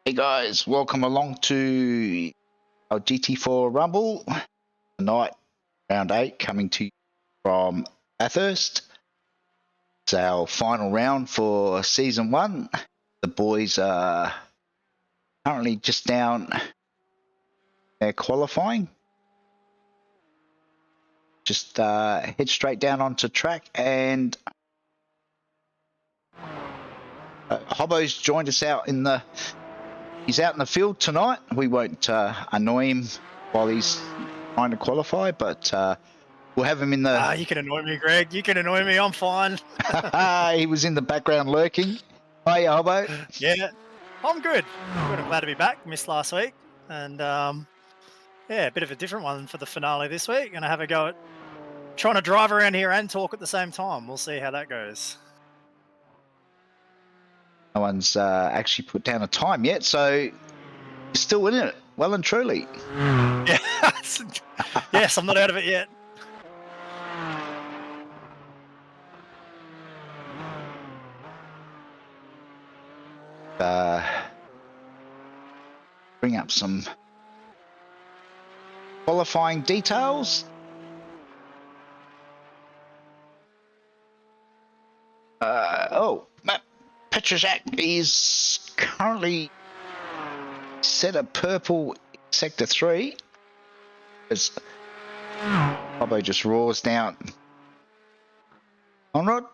Hey guys, welcome along to our GT4 Rumble. Tonight, round 8, coming to you from Bathurst. It's our final round for season 1. The boys are currently just down their qualifying. Just head straight down onto track, and Hobbo's joined us out in the... He's out in the field tonight. We won't annoy him while he's trying to qualify, but we'll have him in the... You can annoy me, Greg. You can annoy me. I'm fine. He was in the background lurking. Hiya, Hobbo. Yeah, I'm good. I'm glad to be back. Missed last week. And, yeah, a bit of a different one for the finale this week. Going to have a go at trying to drive around here and talk at the same time. We'll see how that goes. No one's actually put down a time yet, so you're still in it, well and truly. Yeah. Yes, I'm not out of it yet. Bring up some qualifying details. Matt Petrozak is currently set at purple in Sector 3. As Hobbo just roars down Conrad.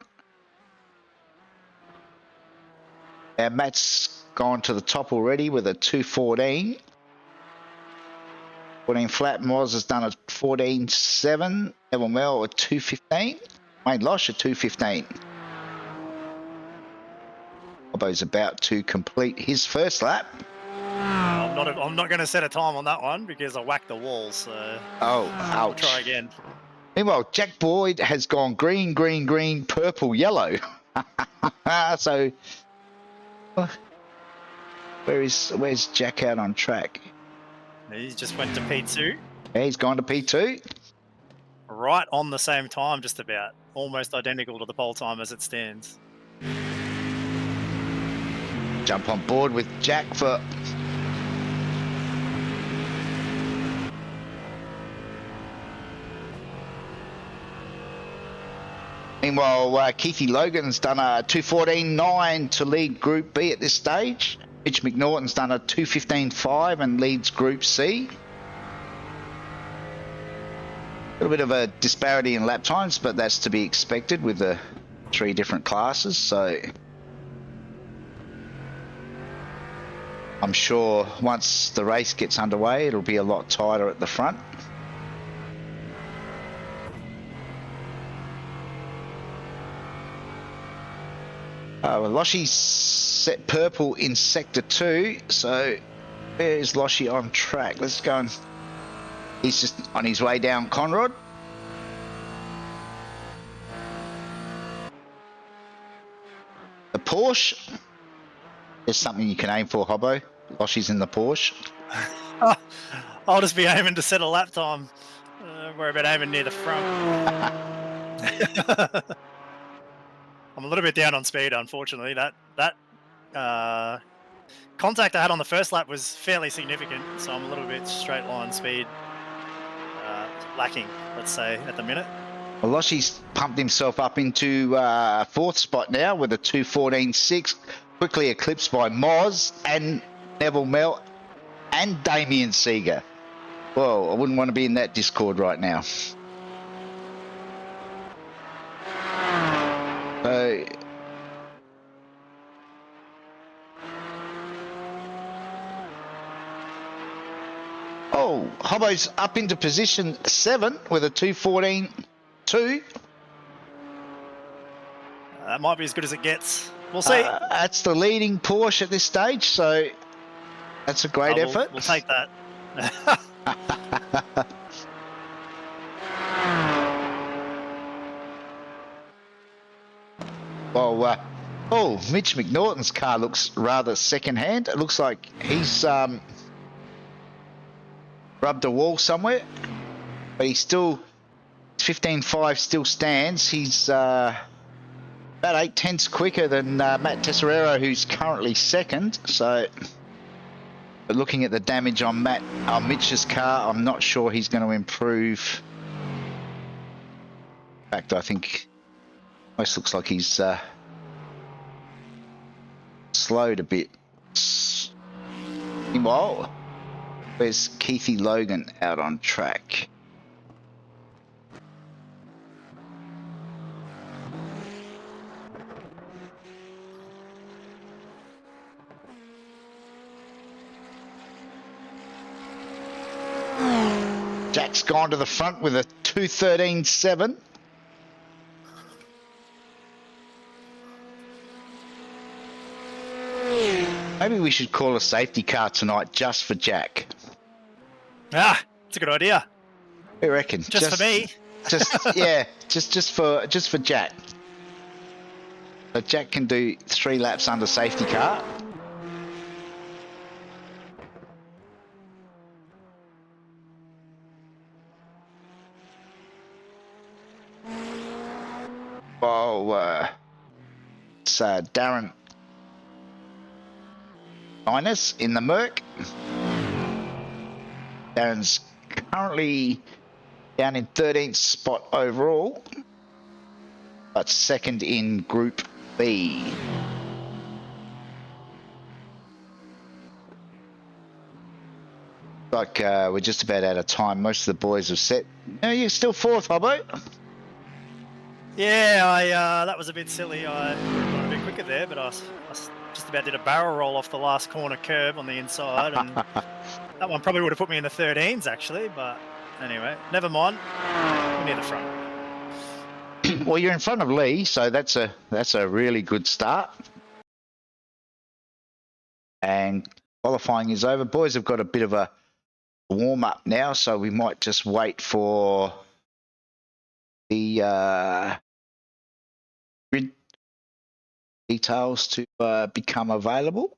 And Matt's gone to the top already with a 2:14. 14 flat. Moz has done a 14.7. Evan Mel a 2:15. Wayne Losh a 2:15. Hobbo's about to complete his first lap. I'm not going to set a time on that one because I whacked the wall. So ouch. I'll try again. Meanwhile, Jack Boyd has gone green, green, green, purple, yellow. So where's Jack out on track? He just went to P2. Yeah, he's gone to P2. Right on the same time, just about. Almost identical to the pole time as it stands. Jump on board with Jack for... Meanwhile, Keithy Logan's done a 2:14.9 to lead Group B at this stage. Mitch McNaughton's done a 2:15.5 and leads Group C. A little bit of a disparity in lap times, but that's to be expected with the 3 different classes, so... I'm sure once the race gets underway, it'll be a lot tighter at the front. Well, Loshy's set purple in Sector 2, so where is Loshy on track? Let's go and... He's just on his way down Conrad. The Porsche. There's something you can aim for, Hobbo. Loshy's in the Porsche. I'll just be aiming to set a lap time. Worry about aiming near the front. I'm a little bit down on speed, unfortunately. That contact I had on the first lap was fairly significant, so I'm a little bit straight line speed lacking, let's say, at the minute. Well, Loshy's pumped himself up into 4th spot now with a 2:14.6. Quickly eclipsed by Moz and Neville Mel and Damien Seeger. Whoa, I wouldn't want to be in that Discord right now. So, Hobbo's up into position 7 with a 2:14.2. That might be as good as it gets. We'll see. That's the leading Porsche at this stage, so that's a great effort. We'll take that. Well, Mitch McNaughton's car looks rather second-hand. It looks like he's rubbed a wall somewhere, but he's still 15.5 still stands. He's about 8/10 quicker than Matt Tesserero, who's currently second. So But looking at the damage on Mitch's car, I'm not sure he's going to improve. In fact, I think almost looks like he's slowed a bit. Meanwhile, where's Keithy Logan out on track? Jack's gone to the front with a 2:13.7. Maybe we should call a safety car tonight just for Jack. Ah, it's a good idea. I reckon. Just for me. Yeah, just for Jack. So Jack can do 3 laps under safety car. Well, it's Darren Minus in the Merc. Darren's currently down in 13th spot overall, but second in Group B. Like we're just about out of time. Most of the boys have set. No, you're still 4th, Hobbo. Yeah, that was a bit silly. I got a bit quicker there, but I just about did a barrel roll off the last corner curb on the inside, and that one probably would have put me in the 13s actually. But anyway, never mind. We're near the front. Well, you're in front of Lee, so that's a really good start. And qualifying is over. Boys have got a bit of a warm up now, so we might just wait for the grid details to become available.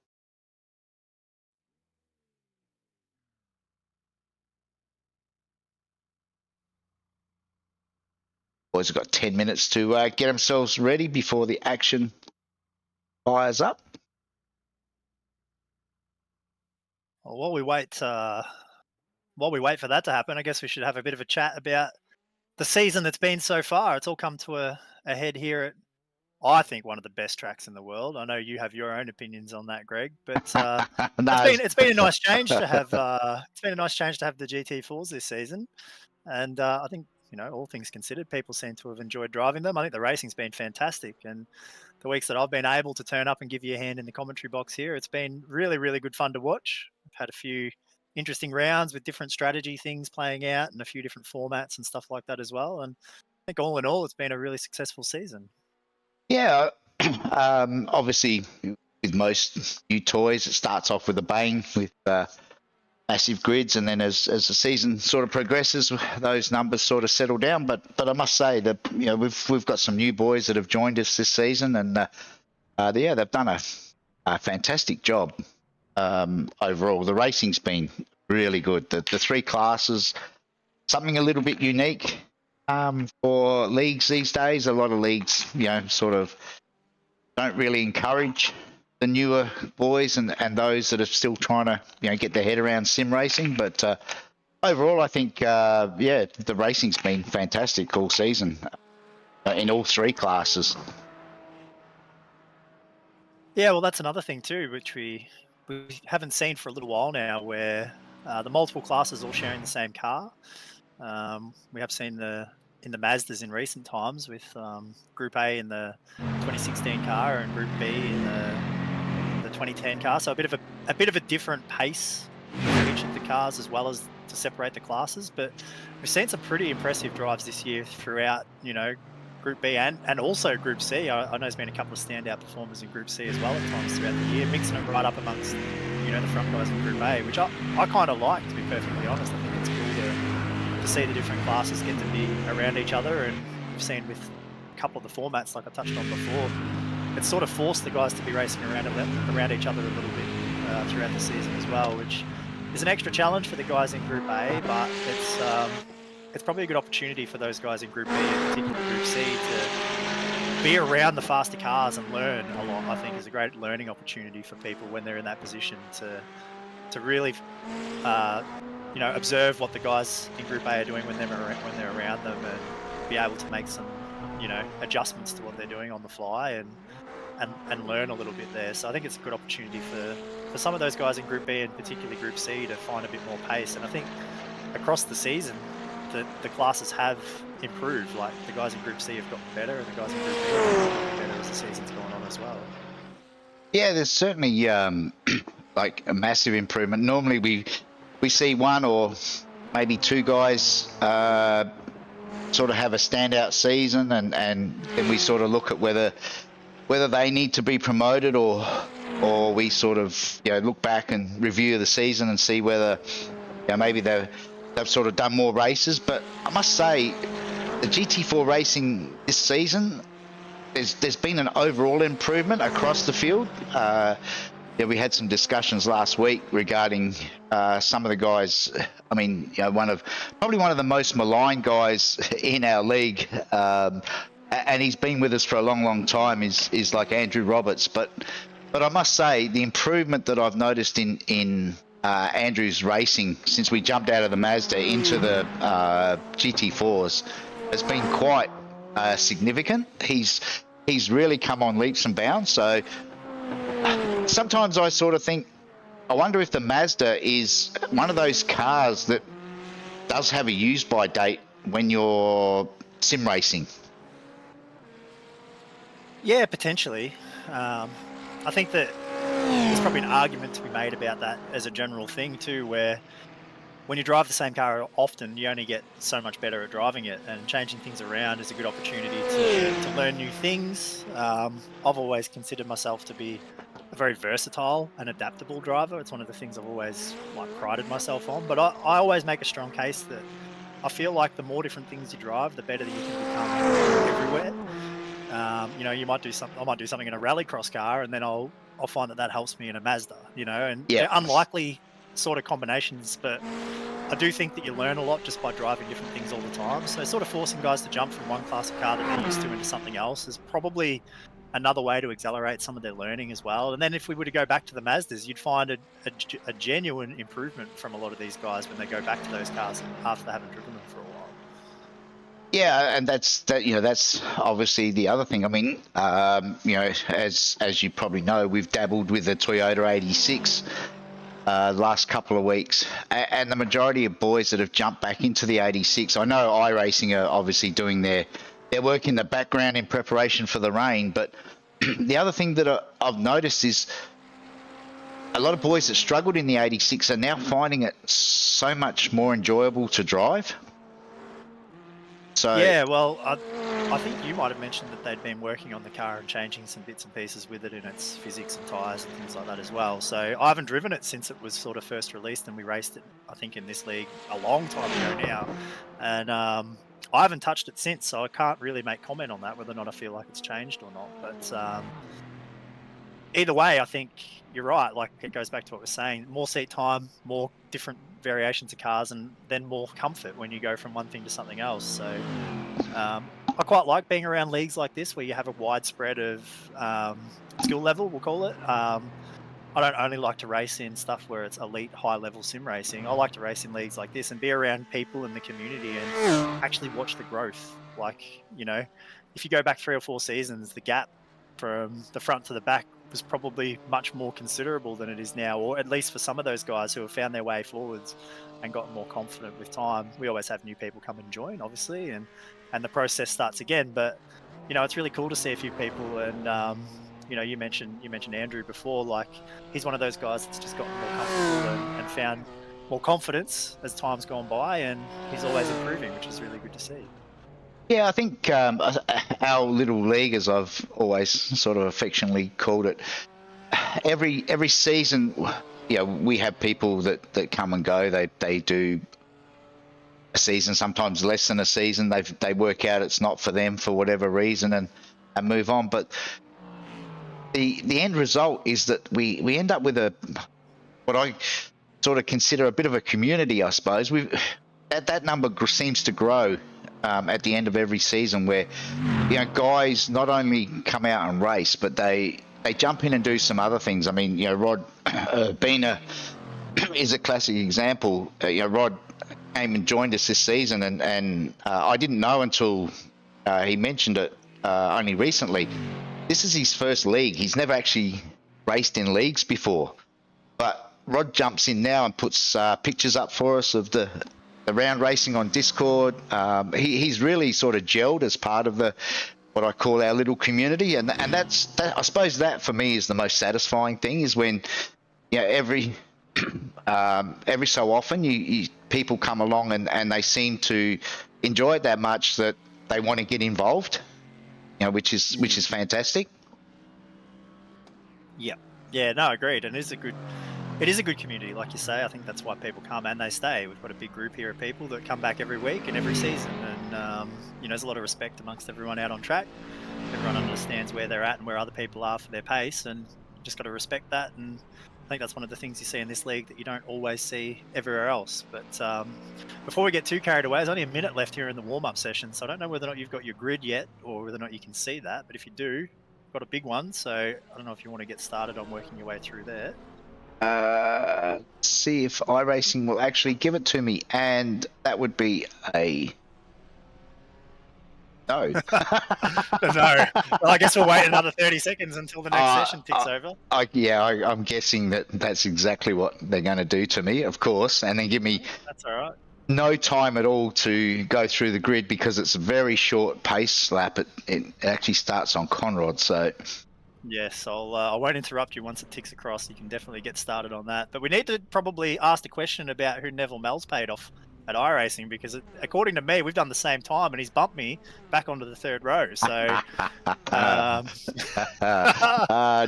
Boys have got 10 minutes to get themselves ready before the action fires up. Well, while we wait for that to happen, I guess we should have a bit of a chat about the season that's been so far. It's all come to a head here at, I think, one of the best tracks in the world. I know you have your own opinions on that, Greg, but it's been a nice change to have. It's been a nice change to have the GT4s this season, and I think, you know, all things considered, people seem to have enjoyed driving them. I think the racing's been fantastic, and the weeks that I've been able to turn up and give you a hand in the commentary box here, it's been really, really good fun to watch. I've had a few interesting rounds with different strategy things playing out and a few different formats and stuff like that as well. And I think all in all, it's been a really successful season. Yeah, obviously with most new toys, it starts off with a bang with massive grids, and then as the season sort of progresses, those numbers sort of settle down. But I must say that, you know, we've got some new boys that have joined us this season, and yeah, they've done a fantastic job. Overall, the racing's been really good. The 3 classes, something a little bit unique for leagues these days. A lot of leagues, you know, sort of don't really encourage the newer boys and those that are still trying to, you know, get their head around sim racing. But overall, I think, yeah, the racing's been fantastic all season in all 3 classes. Yeah, well, that's another thing too, which we haven't seen for a little while now, where the multiple classes all sharing the same car. We have seen in the Mazdas in recent times with Group A in the 2016 car and Group B in the 2010 car. So a bit of a different pace for each of the cars, as well as to separate the classes. But we've seen some pretty impressive drives this year throughout, you know, Group B and also Group C. I know there's been a couple of standout performers in Group C as well at times throughout the year, mixing it right up amongst, you know, the front guys in Group A, which I kind of like, to be perfectly honest. I think it's cool to see the different classes get to be around each other, and we've seen with a couple of the formats, like I touched on before, it's sort of forced the guys to be racing around each other a little bit throughout the season as well, which is an extra challenge for the guys in Group A, but it's probably a good opportunity for those guys in Group B, and particularly Group C, to be around the faster cars and learn a lot. I think is a great learning opportunity for people when they're in that position to to really, observe what the guys in Group A are doing when they're around them, and be able to make some, adjustments to what they're doing on the fly, and learn a little bit there. So I think it's a good opportunity for some of those guys in Group B and particularly Group C to find a bit more pace. And I think across the season, the classes have improved. Like the guys in Group C have gotten better, and the guys in Group B have gotten better as the season's gone on as well. Yeah, there's certainly like a massive improvement. Normally we see one or maybe two guys sort of have a standout season, and then we sort of look at whether they need to be promoted, or we sort of look back and review the season and see whether maybe they've sort of done more races. But I must say, the GT4 racing this season, there's been an overall improvement across the field. We had some discussions last week regarding some of the guys. I mean, probably one of the most maligned guys in our league, and he's been with us for a long time, is like Andrew Roberts. But I must say, the improvement that I've noticed in Andrew's racing since we jumped out of the Mazda into the GT4s has been quite significant. He's really come on leaps and bounds. So sometimes I sort of think, I wonder if the Mazda is one of those cars that does have a use by date when you're sim racing. Yeah, potentially. I think that there's probably an argument to be made about that as a general thing too, where when you drive the same car often, you only get so much better at driving it, and changing things around is a good opportunity to learn new things. I've always considered myself to be a very versatile and adaptable driver. It's one of the things I've always prided myself on, but I always make a strong case that I feel like the more different things you drive, the better that you can become everywhere. You might do something. I might do something in a rallycross car, and then I'll find that helps me in a Mazda. And they're unlikely sort of combinations, but I do think that you learn a lot just by driving different things all the time. So sort of forcing guys to jump from one class of car that they're used to into something else is probably another way to accelerate some of their learning as well. And then if we were to go back to the Mazdas, you'd find a genuine improvement from a lot of these guys when they go back to those cars after they haven't driven them for a while. Yeah, and that's obviously the other thing. I mean, as you probably know, we've dabbled with the Toyota 86 last couple of weeks, and the majority of boys that have jumped back into the 86, I know iRacing are obviously doing their work in the background in preparation for the rain, but the other thing that I've noticed is a lot of boys that struggled in the 86 are now finding it so much more enjoyable to drive. So yeah, well, I think you might have mentioned that they'd been working on the car and changing some bits and pieces with it in its physics and tyres and things like that as well. So I haven't driven it since it was sort of first released, and we raced it, I think, in this league a long time ago now. And I haven't touched it since, so I can't really make comment on that, whether or not I feel like it's changed or not. But either way, I think you're right. Like, it goes back to what we're saying: more seat time, more different variations of cars, and then more comfort when you go from one thing to something else. So I quite like being around leagues like this where you have a wide spread of skill level, we'll call it. I don't only like to race in stuff where it's elite high level sim racing. I like to race in leagues like this and be around people in the community and actually watch the growth. Like, if you go back 3 or 4 seasons, the gap from the front to the back was probably much more considerable than it is now, or at least for some of those guys who have found their way forwards and gotten more confident with time. We always have new people come and join, obviously, and the process starts again. But it's really cool to see a few people, and you mentioned Andrew before. Like, he's one of those guys that's just gotten more comfortable and found more confidence as time's gone by, and he's always improving, which is really good to see. Yeah, I think our little league, as I've always sort of affectionately called it, every season, we have people that come and go. They do a season, sometimes less than a season. They work out it's not for them for whatever reason and move on. But the end result is that we end up with what I sort of consider a bit of a community, I suppose. That number seems to grow at the end of every season, where guys not only come out and race, but they jump in and do some other things. I mean, Rod being is a classic example. Rod came and joined us this season, and I didn't know until he mentioned it only recently. This is his first league. He's never actually raced in leagues before. But Rod jumps in now and puts pictures up for us of the round racing on Discord. He's really sort of gelled as part of what I call our little community, and that's I suppose that for me is the most satisfying thing, is when every so often people come along and they seem to enjoy it that much that they want to get involved, which is fantastic. Yeah, no, agreed. And it is a good community, like you say. I think that's why people come and they stay. We've got a big group here of people that come back every week and every season, and there's a lot of respect amongst everyone out on track. Everyone understands where they're at and where other people are for their pace, and just got to respect that. And I think that's one of the things you see in this league that you don't always see everywhere else. But before we get too carried away, there's only a minute left here in the warm-up session, so I don't know whether or not you've got your grid yet or whether or not you can see that, but if you do, got a big one, so I don't know if you want to get started on working your way through there. See if iRacing will actually give it to me, and that would be a no. No. Well, I guess we'll wait another 30 seconds until the next session ticks over. I'm guessing that's exactly what they're going to do to me, of course, and then give me that's all right. No time at all to go through the grid because it's a very short pace lap. It actually starts on Conrod, so yes, I won't interrupt you once it ticks across. You can definitely get started on that. But we need to probably ask the question about who Neville Mel's paid off at iRacing, because according to me, we've done the same time, and he's bumped me back onto the third row. So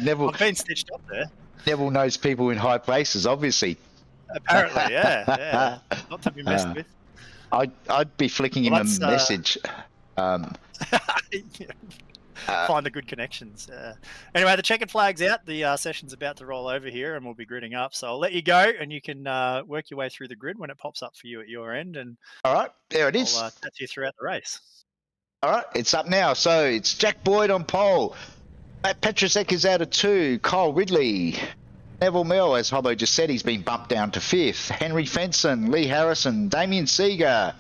Neville, I've been stitched up there. Neville knows people in high places, obviously. Apparently, yeah. Not to be messed with. I'd be flicking him a message. Find the good connections. Anyway, the checkered flag's out. The session's about to roll over here, and we'll be gridding up. So I'll let you go, and you can work your way through the grid when it pops up for you at your end. And all right, there it is. I'll catch you throughout the race. All right, it's up now. So it's Jack Boyd on pole. Matt Petrusek is out of 2. Kyle Ridley. Neville Mel, as Hobbo just said, he's been bumped down to 5th. Henry Fenson, Lee Harrison, Damien Seeger,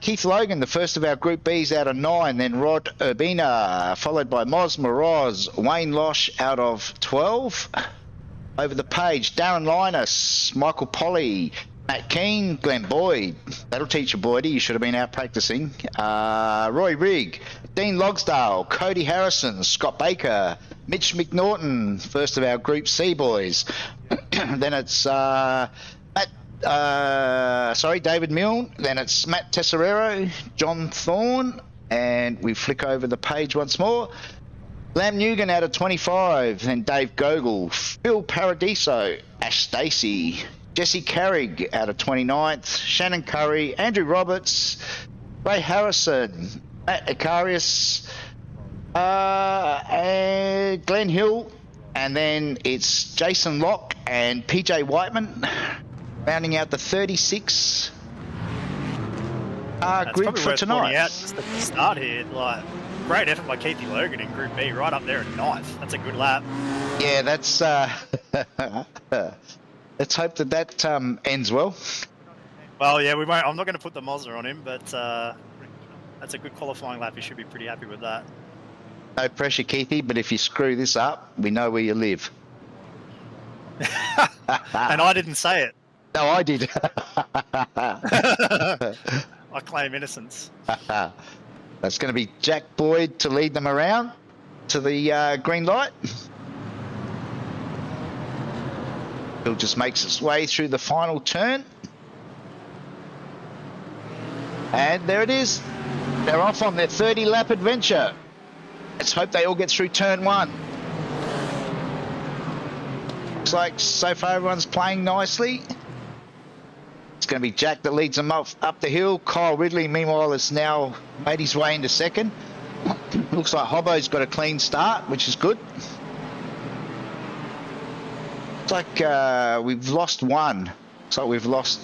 Keith Logan, the first of our Group Bs, out of 9. Then Rod Urbina, followed by Moz Moroz, Wayne Losh out of 12. Over the page, Darren Linus, Michael Polly, Matt Keane, Glenn Boyd. That'll teach you, Boydie. You should have been out practicing. Roy Rigg, Dean Logsdale, Cody Harrison, Scott Baker, Mitch McNaughton, first of our Group C boys. Then it's David Milne. Then it's Matt Tesserero, John Thorne, and we flick over the page once more. Lam Newgan out of 25, then Dave Gogol, Phil Paradiso, Ash Stacey, Jesse Carrig out of 29th, Shannon Curry, Andrew Roberts, Ray Harrison, Matt Icarius, and Glenn Hill, and then it's Jason Locke and PJ Whiteman, rounding out the 36 grid for tonight. Out just at the start here, great effort by Keithy Logan in Group B, right up there at 9th. That's a good lap. Yeah, that's. Let's hope that ends well. Well, yeah, we won't. I'm not going to put the Mazda on him, but that's a good qualifying lap. You should be pretty happy with that. No pressure, Keithy, but if you screw this up, we know where you live. And I didn't say it. No, I did. I claim innocence. That's going to be Jack Boyd to lead them around to the green light. Bill just makes its way through the final turn. And there it is. They're off on their 30-lap adventure. Let's hope they all get through turn 1. Looks like so far everyone's playing nicely. It's going to be Jack that leads them up the hill. Kyle Ridley, meanwhile, has now made his way into 2nd. Looks like Hobbo's got a clean start, which is good. Looks like we've lost one. Looks like we've lost...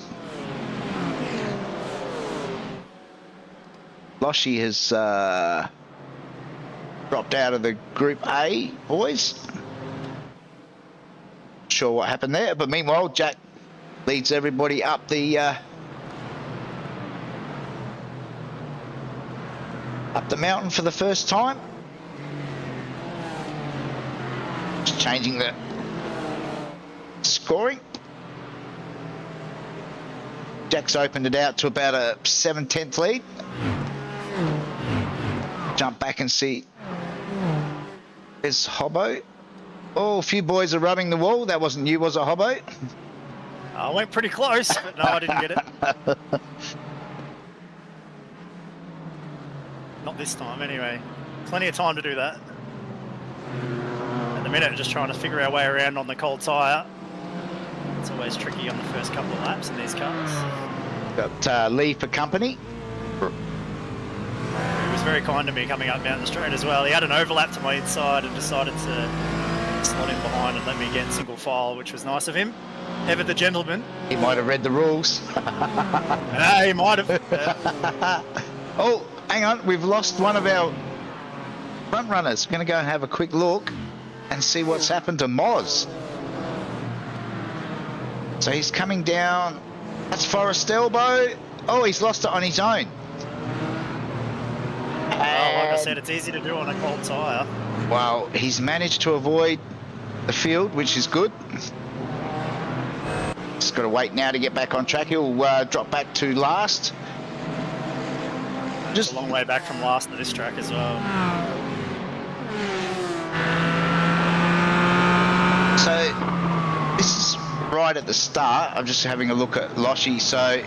Loshi has dropped out of the Group A, boys. Not sure what happened there, but meanwhile, Jack leads everybody up the mountain for the first time. Just changing the scoring. Jack's opened it out to about a 7/10 lead. Jump back and see. There's Hobbo. Oh, a few boys are rubbing the wall. That wasn't you, was it, Hobbo? I went pretty close, but no, I didn't get it. Not this time, anyway. Plenty of time to do that. At the minute, just trying to figure our way around on the cold tyre. It's always tricky on the first couple of laps in these cars. Got Lee for company. He was very kind to me coming up Mountain Straight as well. He had an overlap to my inside and decided to slot in behind and let me get single file, which was nice of him. Ever the gentleman. He might have read the rules. He might have. Oh, hang on. We've lost one of our front runners. We're going to go and have a quick look and see what's happened to Moz. So he's coming down. That's Forrest Elbow. Oh, he's lost it on his own. Well, like I said, it's easy to do on a cold tyre. Well, he's managed to avoid the field, which is good. Just got to wait now to get back on track. He'll drop back to last. Just a long way back from last to this track as well. So this is right at the start. I'm just having a look at Loshy. So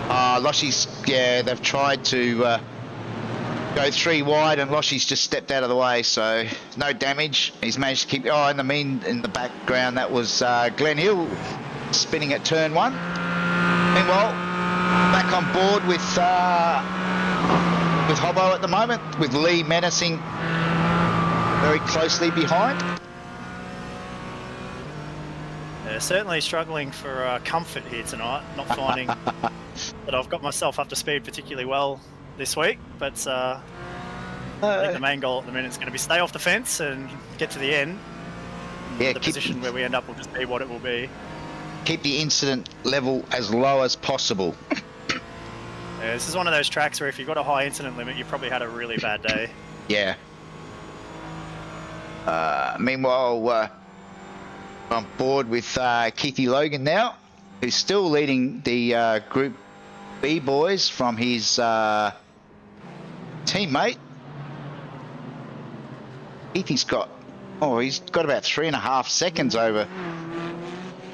Loshy's, yeah, they've tried to go 3 wide, and Loshy's just stepped out of the way, so no damage. He's managed to keep. Oh, in the background, that was Glenn Hill spinning at turn 1. Meanwhile, back on board with Hobbo at the moment, with Lee menacing very closely behind. Yeah, certainly struggling for comfort here tonight. Not finding that I've got myself up to speed particularly well this week, but I think the main goal at the minute is going to be stay off the fence and get to the end. Yeah, the position where we end up will just be what it will be. Keep the incident level as low as possible. Yeah, this is one of those tracks where if you've got a high incident limit, you probably had a really bad day. Yeah. Meanwhile, on board with Keithy Logan now, who's still leading the Group B boys from his teammate. Keithy's got, he's got about 3.5 seconds over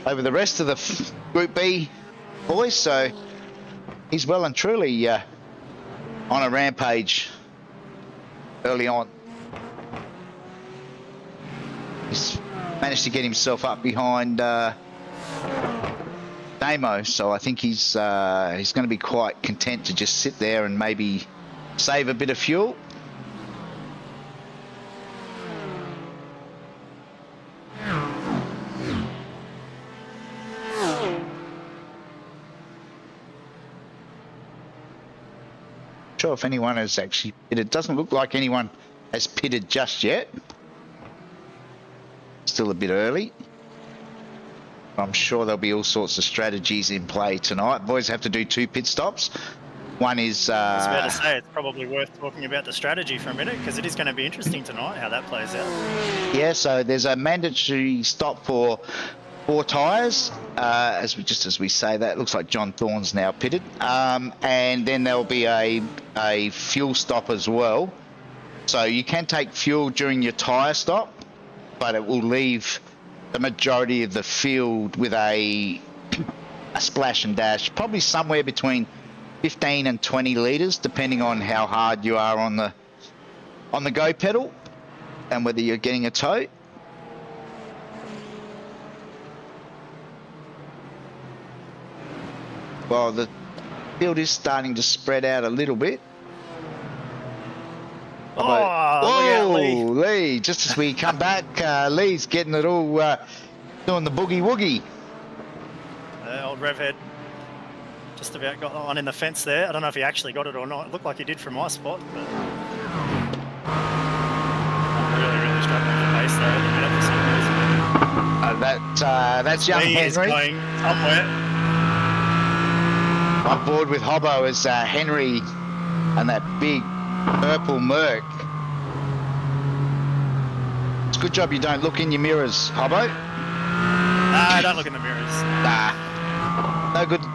the rest of the Group B boys, so he's well and truly on a rampage early on. He's managed to get himself up behind Damo, so I think he's going to be quite content to just sit there and maybe save a bit of fuel. Sure if anyone has actually pitted. It doesn't look like anyone has pitted just yet. Still a bit early. I'm sure there'll be all sorts of strategies in play tonight. Boys have to do 2 pit stops. One is... I was about to say, it's probably worth talking about the strategy for a minute, because it is going to be interesting tonight how that plays out. Yeah, so there's a mandatory stop for 4 tyres. As we say that, it looks like John Thorne's now pitted. And then there'll be a fuel stop as well. So you can take fuel during your tyre stop, but it will leave the majority of the field with a splash and dash, probably somewhere between 15 and 20 litres, depending on how hard you are on the go pedal and whether you're getting a tow. Well, the field is starting to spread out a little bit. Whoa, Lee, just as we come back, Lee's getting it all, doing the boogie woogie. Old Revhead just about got on in the fence there. I don't know if he actually got it or not. It looked like he did from my spot, but I'm really struggling for pace there at the minute for some reason. That's young Lee is Henry. going somewhere. On board with Hobbo is Henry and that big purple Merc. It's a good job you don't look in your mirrors, Hobbo. No, I don't look in the mirrors. Nah.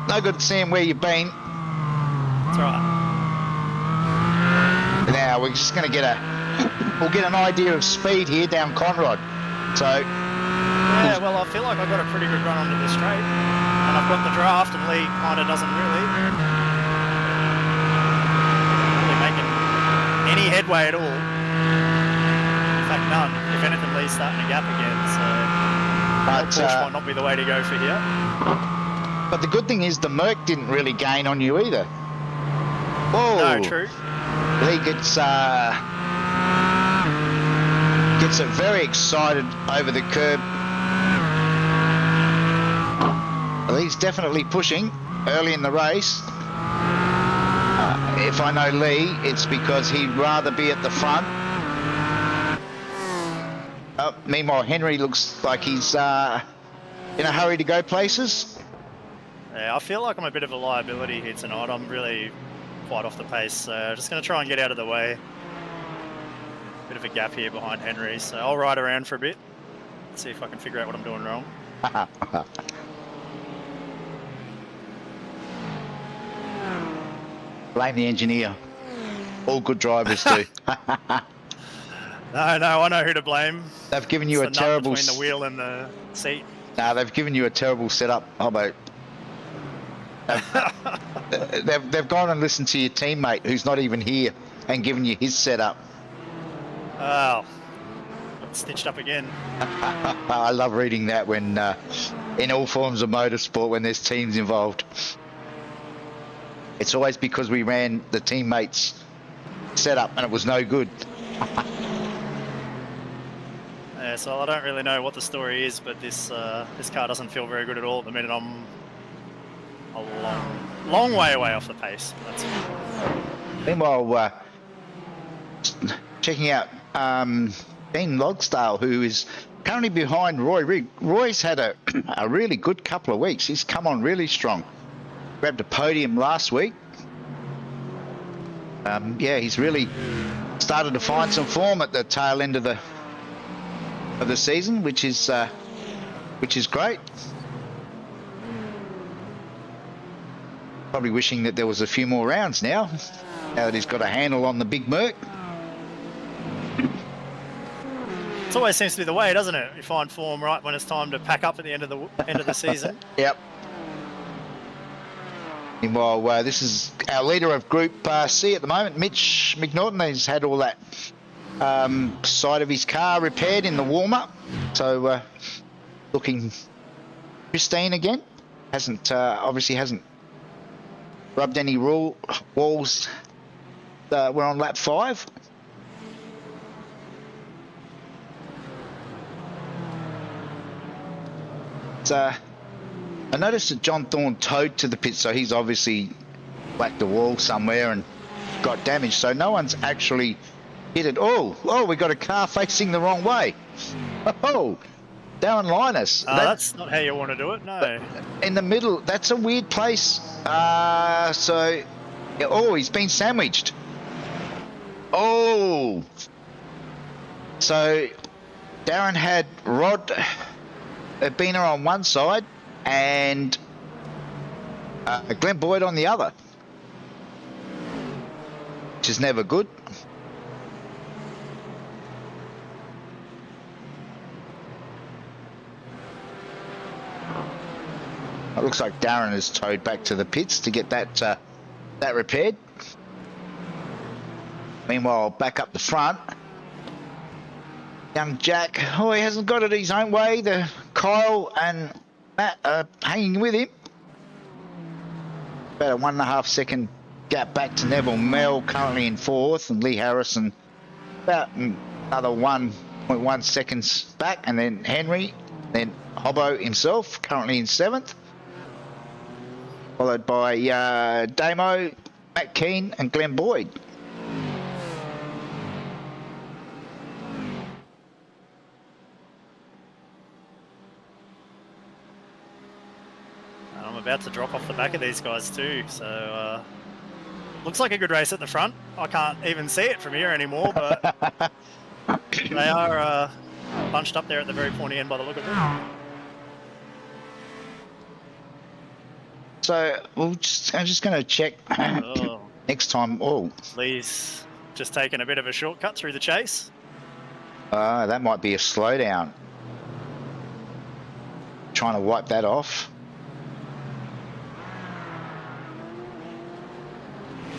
No good seeing where you've been. That's right. Now we're just going to we'll get an idea of speed here down Conrod. So yeah, well, I feel like I got a pretty good run onto the straight, and I've got the draft, and Lee kind of doesn't really making any headway at all. In fact, none. If anything, Lee's starting to gap again. So Porsche might not be the way to go for here. But the good thing is the Merc didn't really gain on you either. Whoa! No, true. Lee gets it very excited over the curb. Lee's definitely pushing early in the race. If I know Lee, it's because he'd rather be at the front. Meanwhile, Henry looks like he's in a hurry to go places. Yeah, I feel like I'm a bit of a liability here tonight. I'm really quite off the pace, so just going to try and get out of the way. Bit of a gap here behind Henry, so I'll ride around for a bit, see if I can figure out what I'm doing wrong. Blame the engineer. All good drivers do. No, I know who to blame. They've given you it's a the nut terrible... between the wheel and the seat. No, they've given you a terrible setup. How about... They've gone and listened to your teammate who's not even here and given you his setup. Oh, stitched up again. I love reading that when in all forms of motorsport when there's teams involved. It's always because we ran the teammates setup and it was no good. Yeah, so I don't really know what the story is, but this car doesn't feel very good at all at the minute. I'm a long way away off the pace. That's Meanwhile, checking out Dean Logsdale, who is currently behind Roy Rigg. Roy's had a really good couple of weeks. He's come on really strong. Grabbed a podium last week. Yeah, he's really started to find some form at the tail end of the season, which is great. Probably wishing that there was a few more rounds now that he's got a handle on the big Merc. It always seems to be the way, doesn't it? You find form right when it's time to pack up at the end of the season. Yep. Meanwhile, this is our leader of Group C at the moment, Mitch McNaughton. He's had all that side of his car repaired in the warm-up, so looking pristine again. Obviously hasn't rubbed any walls. We're on lap 5. I noticed that John Thorne towed to the pit, so he's obviously whacked the wall somewhere and got damaged. So no one's actually hit it. Oh, we got a car facing the wrong way. Oh, Darren Linus. That's not how you want to do it, no. In the middle, that's a weird place. He's been sandwiched. Oh. So Darren had Rod Urbina on one side and Glenn Boyd on the other, which is never good. It looks like Darren is towed back to the pits to get that repaired. Meanwhile, back up the front, young Jack, he hasn't got it his own way. Kyle and Matt are hanging with him. About a 1.5 second gap back to Neville Mel, currently in 4th, and Lee Harrison about another 1.1 seconds back, and then Henry, then Hobbo himself, currently in 7th. Followed by Damo, Matt Keane and Glenn Boyd. about to drop off the back of these guys too. So looks like a good race at the front. I can't even see it from here anymore, but they are bunched up there at the very pointy end by the look of it. So I'm just going to check next time. Oh, Lee's just taken a bit of a shortcut through the chase. That might be a slowdown. Trying to wipe that off.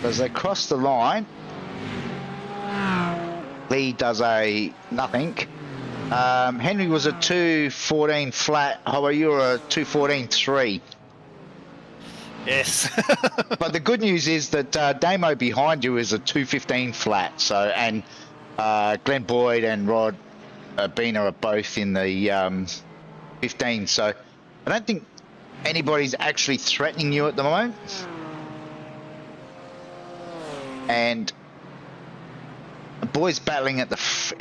As they cross the line, Lee does a nothing. Henry was a 2:14 flat. How about you? Were a 2:14.3. Yes. But the good news is that Damo behind you is a 2:15 flat. So, and Glenn Boyd and Rod Bina are both in the 15. So I don't think anybody's actually threatening you at the moment. And the boys battling at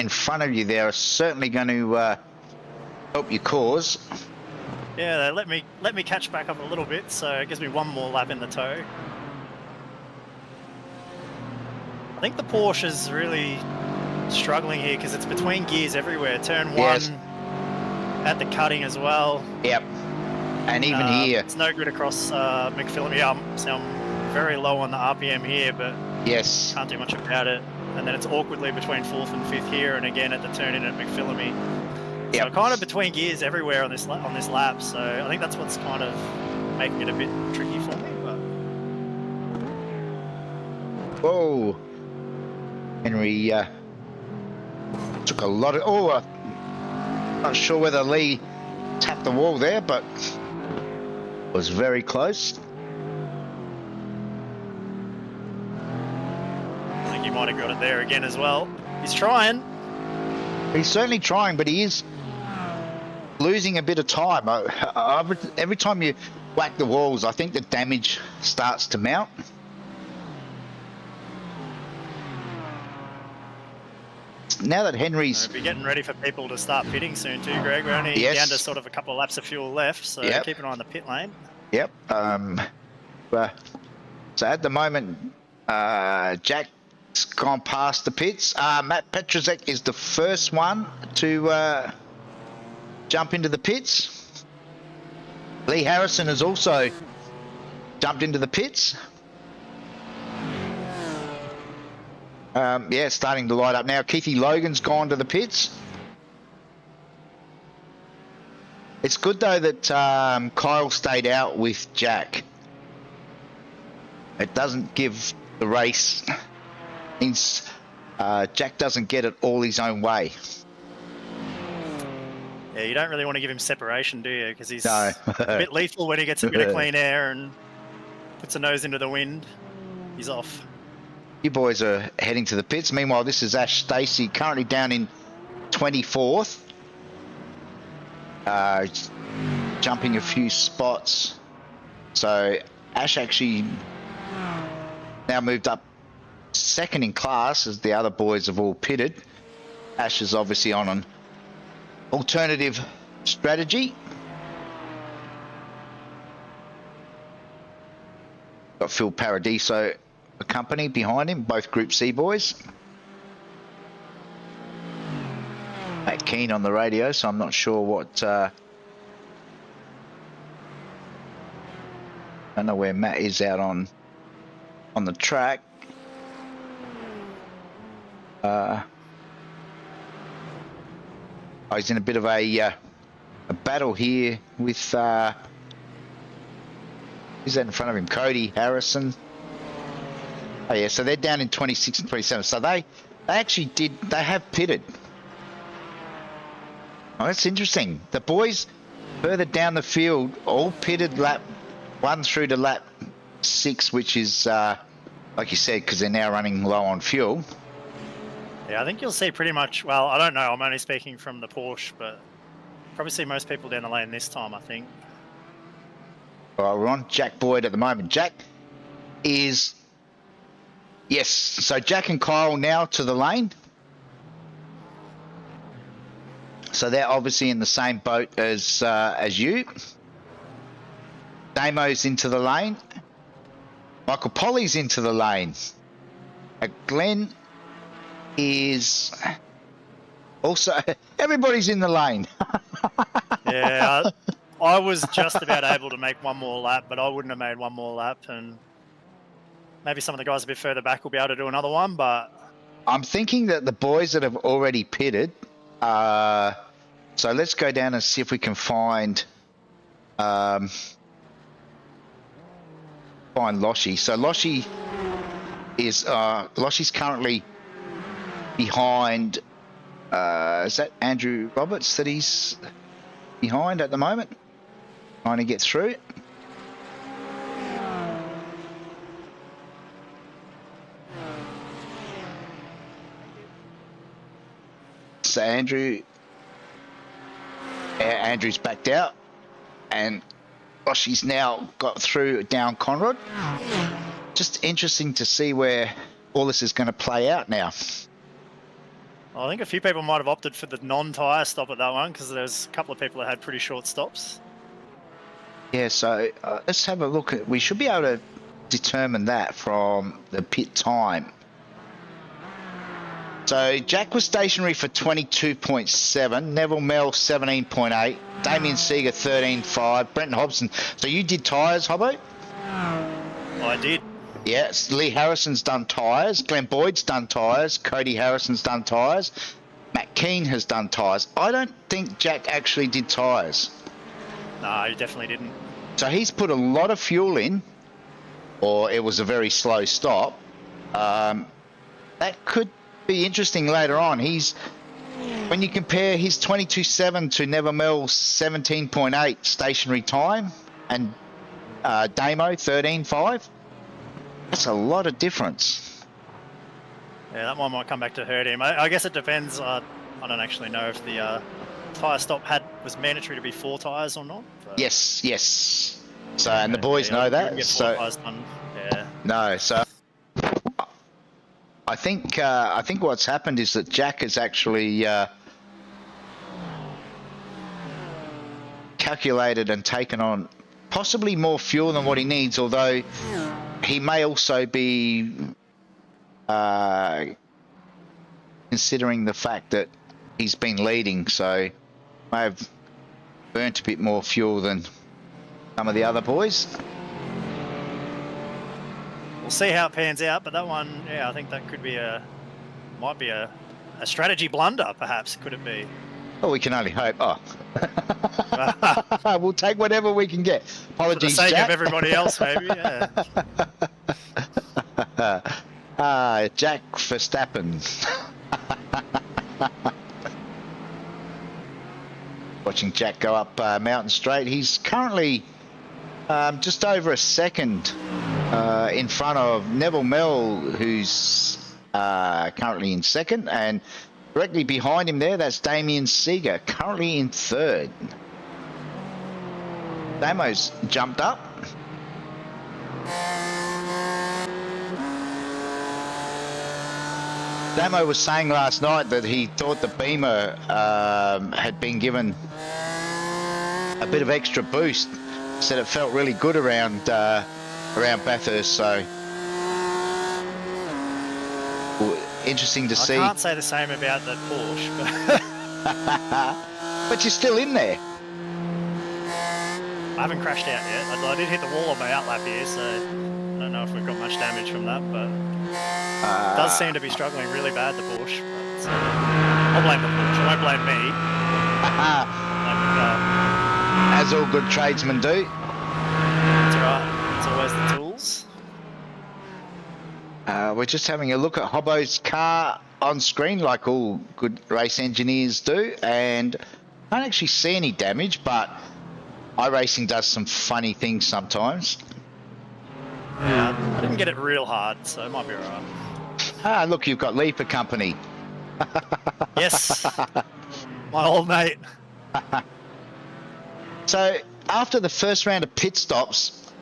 in front of you there are certainly going to help your cause. Yeah, they let me catch back up a little bit, so it gives me one more lap in the toe. I think the Porsche is really struggling here because it's between gears everywhere. Turn one at the cutting as well. Yep. And even here. It's no good across McPhillip. Yeah, so I'm very low on the RPM here, but yes, can't do much about it. And then it's awkwardly between 4th and 5th here, and again at the turn in at McPhillip. Yep. So kind of between gears everywhere on this lap. So I think that's what's kind of making it a bit tricky for me. But whoa, Henry took a lot of. Oh, not sure whether Lee tapped the wall there, but was very close. I think he might have got it there again as well. He's trying. He's certainly trying, but he is losing a bit of time. Every time you whack the walls, I think the damage starts to mount. Now that Henry's... We'll be getting ready for people to start pitting soon too, Greg. We're only down to sort of a couple of laps of fuel left, so keep an eye on the pit lane. Yep. So at the moment, Jack's gone past the pits. Matt Petrozek is the first one to jump into the pits. Lee Harrison has also jumped into the pits. Yeah, starting to light up now. Keithy Logan's gone to the pits. It's good though that Kyle stayed out with Jack. It doesn't give the race. Means Jack doesn't get it all his own way. Yeah, you don't really want to give him separation, do you? Because he's a bit lethal when he gets a bit of clean air and puts a nose into the wind. He's off. You boys are heading to the pits. Meanwhile, this is Ash Stacey, currently down in 24th. Jumping a few spots. So Ash actually now moved up second in class as the other boys have all pitted. Ash is obviously on an alternative strategy. Got Phil Paradiso, a company behind him, both Group C boys. Matt Keane on the radio, so I'm not sure what... I don't know where Matt is out on the track. He's in a bit of a battle here with who's that in front of him? Cody Harrison. Oh yeah, so they're down in 26 and 27. So they actually have pitted. Oh, that's interesting. The boys further down the field all pitted lap 1 through to lap 6, which is like you said, because they're now running low on fuel. Yeah, I think you'll see pretty much, well, I don't know, I'm only speaking from the Porsche, but probably see most people down the lane this time, I think. Well, we're on Jack Boyd at the moment. Jack is... Yes, so Jack and Kyle now to the lane. So they're obviously in the same boat as you. Damo's into the lane. Michael Polly's into the lane. Glenn is also... Everybody's in the lane. Yeah, I was just about able to make one more lap, but I wouldn't have made one more lap. And maybe some of the guys a bit further back will be able to do another one, but... I'm thinking that the boys that have already pitted... so let's go down and see if we can find... find Loshi. So Loshi is Loshi's currently behind. Is that Andrew Roberts that he's behind at the moment? Trying to get through. So Andrew's backed out, and Loshi's now got through down Conrad. Just interesting to see where all this is going to play out now. I think a few people might have opted for the non-tyre stop at that one because there's a couple of people that had pretty short stops. Yeah, so let's have a look at... We should be able to determine that from the pit time. So Jack was stationary for 22.7, Neville Mell 17.8, Damien Seeger 13.5, Brenton Hobson. So you did tyres, Hobbo? I did. Yes, Lee Harrison's done tyres, Glenn Boyd's done tyres, Cody Harrison's done tyres, Matt Keane has done tyres. I don't think Jack actually did tyres. No, he definitely didn't. So he's put a lot of fuel in, or it was a very slow stop. That could be interesting later on. When you compare his 22.7 to Neville Mell's 17.8 stationary time and Damo 13.5, that's a lot of difference. Yeah, that one might come back to hurt him. I guess it depends. I don't actually know if the tyre stop was mandatory to be 4 tyres or not. But... Yes. So, and the boys know that. Get 4 so tyres done. Yeah. No, so I think what's happened is that Jack has actually calculated and taken on possibly more fuel than what he needs, although he may also be considering the fact that he's been leading, so may have burnt a bit more fuel than some of the other boys. We'll see how it pans out, but that one, yeah, I think that might be a strategy blunder, perhaps, could it be? Oh, we can only hope. Oh. We'll take whatever we can get. Apologies, for the sake Jack. of everybody else, maybe, yeah. Jack Verstappen. Watching Jack go up Mountain Straight. He's currently just over a second in front of Neville Mell, who's currently in second, and directly behind him there, that's Damien Seeger, currently in third. Damo's jumped up. Damo was saying last night that he thought the Beamer had been given a bit of extra boost. Said it felt really good around Bathurst, so interesting to see. I can't say the same about the Porsche, but you're still in there. I haven't crashed out yet. I did hit the wall on my outlap here, so I don't know if we've got much damage from that, but it does seem to be struggling really bad, the Porsche. But, I'll blame the Porsche, I won't blame me. As all good tradesmen do. That's right, it's always the tools. We're just having a look at Hobbo's car on screen, like all good race engineers do, and I don't actually see any damage, but iRacing does some funny things sometimes. Yeah, I didn't get it real hard, so it might be alright. Look, you've got Lee for company. Yes, my old mate. So, after the first round of pit stops,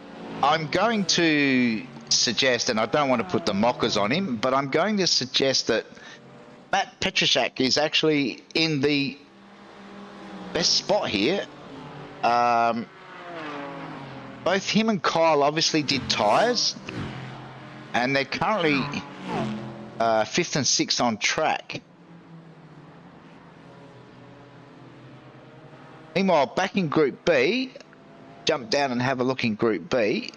I'm going to suggest, and I don't want to put the mockers on him, but I'm going to suggest that Matt Petrashak is actually in the best spot here. both him and Kyle obviously did tyres, and they're currently 5th and 6th on track. Meanwhile, back in Group B, jump down and have a look in Group B.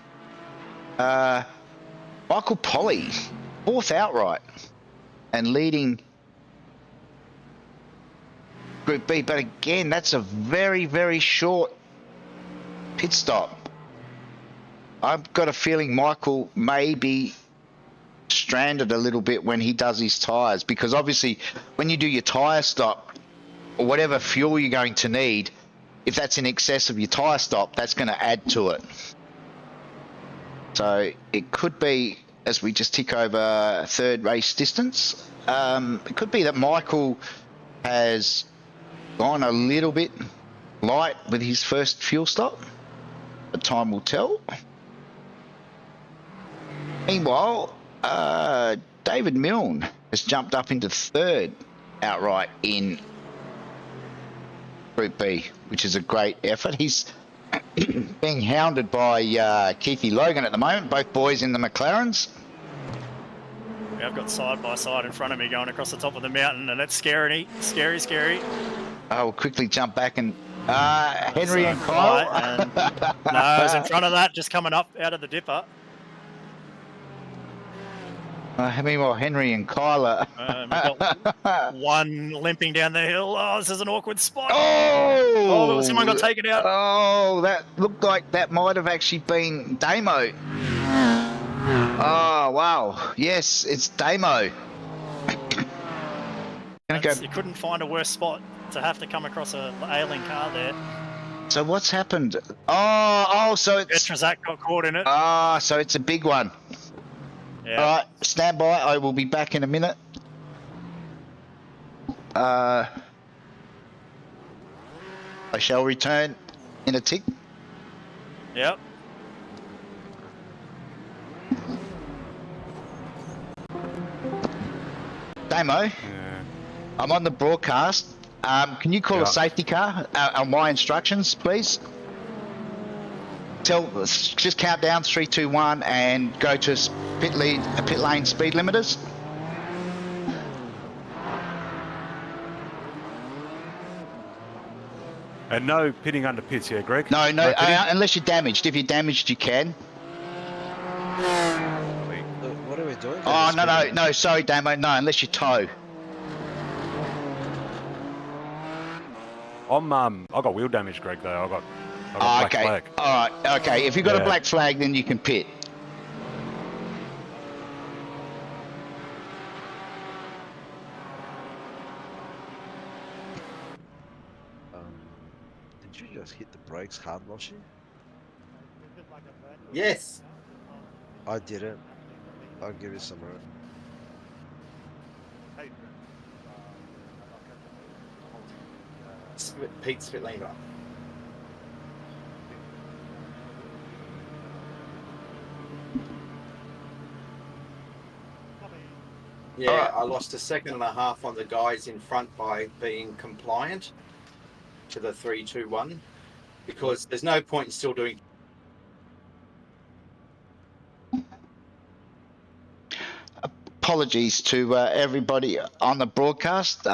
Michael Polly, 4th outright, and leading Group B. But again, that's a very, very short pit stop. I've got a feeling Michael may be stranded a little bit when he does his tyres, because obviously when you do your tyre stop, or whatever fuel you're going to need, if that's in excess of your tyre stop, that's going to add to it. So it could be, as we just tick over third race distance, it could be that Michael has gone a little bit light with his first fuel stop, but time will tell. Meanwhile, David Milne has jumped up into 3rd outright in Group B, which is a great effort. He's being hounded by Keithy Logan at the moment, both boys in the McLarens. Yeah, I've got side by side in front of me going across the top of the mountain, and it's scary. I'll quickly jump back and Henry and Kyle. No, I was in front of that, just coming up out of the dipper. Meanwhile, Henry and Kyle are... we've got one limping down the hill. Oh, this is an awkward spot. Oh! Someone got taken out. Oh, that looked like that might have actually been Damo. Oh, wow. Yes, it's Damo. You couldn't find a worse spot to have to come across a ailing car there. So what's happened? Oh, so it's... Petrazak got caught in it. So it's a big one. Yeah. All right, stand by. I will be back in a minute. I shall return in a tick. Yep. Damo, I'm on the broadcast. Can you call a safety car on my instructions, please? Just count down 3, 2, 1 and go to pit lane speed limiters. And no pitting under pits here, Greg? No, unless you're damaged. If you're damaged, you can. What are we doing? Oh, no, sorry, Damo. No, unless you tow. I've got wheel damage, Greg, though. I've got black flag. All right, okay. If you've got a black flag, then you can pit. Did you just hit the brakes hard, Moshi? Yes. I didn't. I'll give you some room. Pete Svitlander. Yeah, Right. I lost a second and a half on the guys in front by being compliant to the 3, 2, 1, because there's no point in still doing. Apologies to everybody on the broadcast.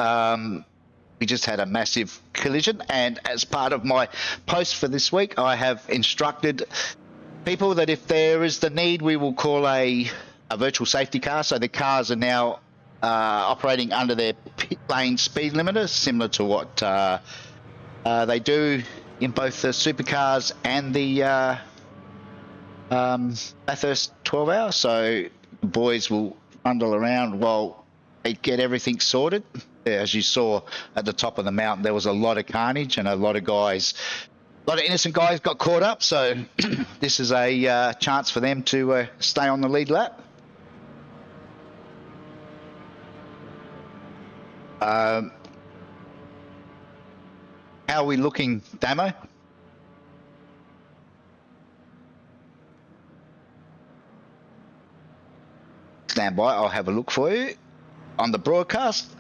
We just had a massive collision, and as part of my post for this week, I have instructed people that if there is the need, we will call a virtual safety car. So the cars are now operating under their pit lane speed limiters, similar to what they do in both the supercars and the Bathurst 12 hour. So the boys will bundle around while they get everything sorted. As you saw at the top of the mountain, there was a lot of carnage and a lot of innocent guys got caught up. So this is a chance for them to stay on the lead lap. How are we looking, Damo? Stand by, I'll have a look for you on the broadcast.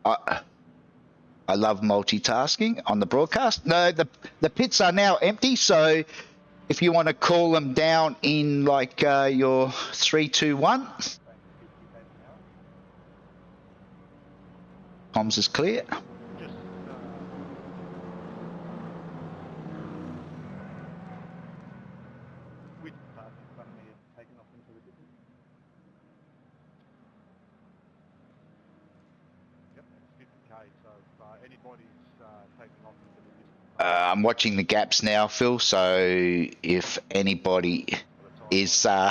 I love multitasking on the broadcast. No, the pits are now empty, so if you want to call them down in like your 3, 2, 1. Comms is clear. I'm watching the gaps now, Phil, so if anybody is no,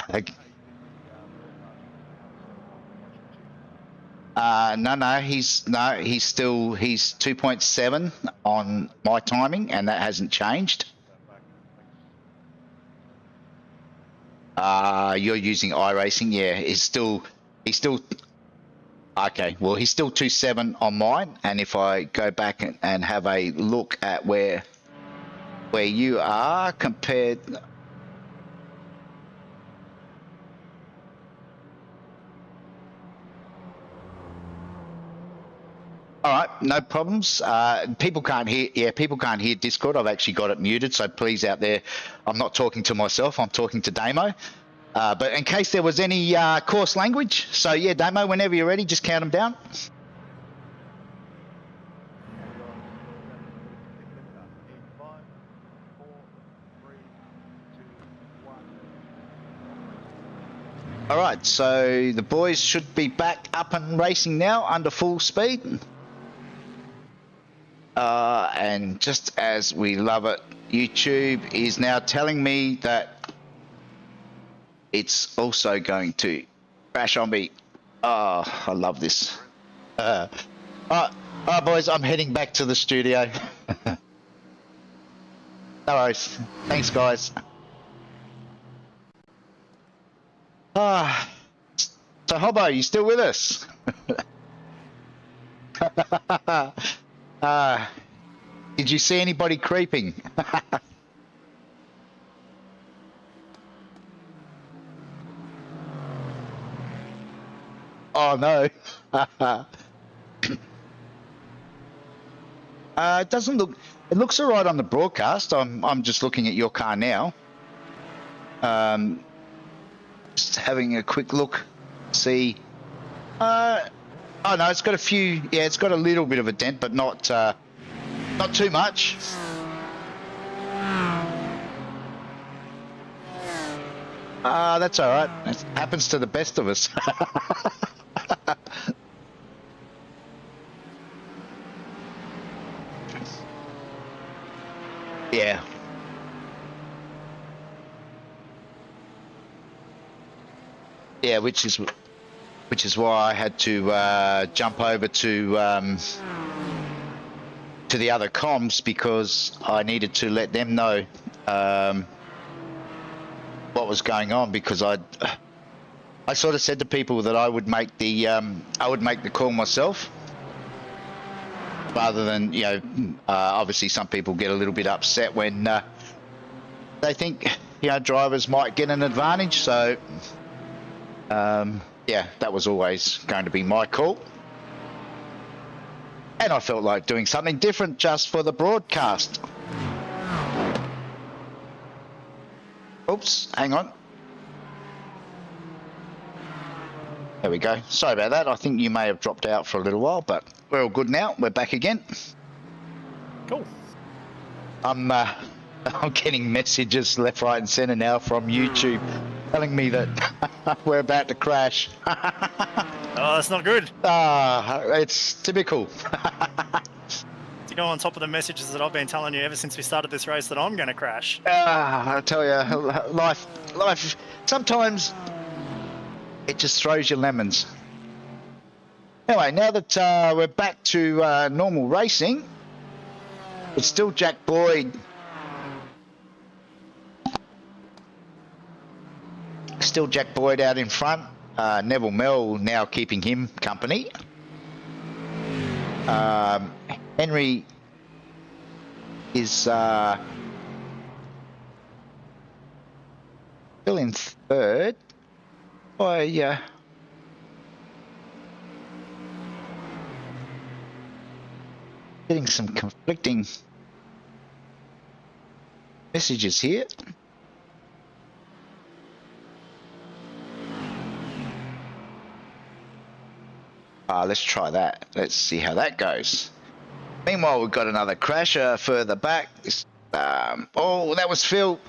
he's 2.7 on my timing, and that hasn't changed. You're using iRacing, yeah. He's still okay. Well, he's still 2.7 on mine, and if I go back and have a look at where you are compared. All right, no problems. People can't hear. Yeah, people can't hear Discord. I've actually got it muted, so please out there, I'm not talking to myself. I'm talking to Damo. But in case there was any coarse language, so yeah, Damo, whenever you're ready, just count them down. All right, so the boys should be back up and racing now under full speed. And just as we love it, YouTube is now telling me that it's also going to crash on me. Oh, I love this. All right, boys, I'm heading back to the studio. No worries. Thanks, guys. So Hobbo, you still with us? Did you see anybody creeping? Oh no. It doesn't look. It looks alright on the broadcast. I'm just looking at your car now. Just having a quick look, see. Oh no, it's got a few. Yeah, it's got a little bit of a dent, but not too much. That's all right. It happens to the best of us. Yeah. Yeah, which is why I had to jump over to the other comms, because I needed to let them know what was going on, because I sort of said to people that I would make the call myself, rather than, you know, obviously some people get a little bit upset when they think, you know, drivers might get an advantage. So yeah, that was always going to be my call. And I felt like doing something different just for the broadcast. Oops, hang on. There we go. Sorry about that. I think you may have dropped out for a little while, but we're all good now. We're back again. Cool. I'm getting messages left, right, and centre now from YouTube telling me that we're about to crash. Oh, that's not good. It's typical. To go on top of the messages that I've been telling you ever since we started this race that I'm going to crash. I tell you, life, sometimes it just throws you lemons. Anyway, now that we're back to normal racing, it's still Jack Boyd. Still Jack Boyd out in front. Neville Mell now keeping him company. Henry is still in third. Getting some conflicting messages here. Let's try that. Let's see how that goes. Meanwhile, we've got another crasher further back. Oh, that was Phil.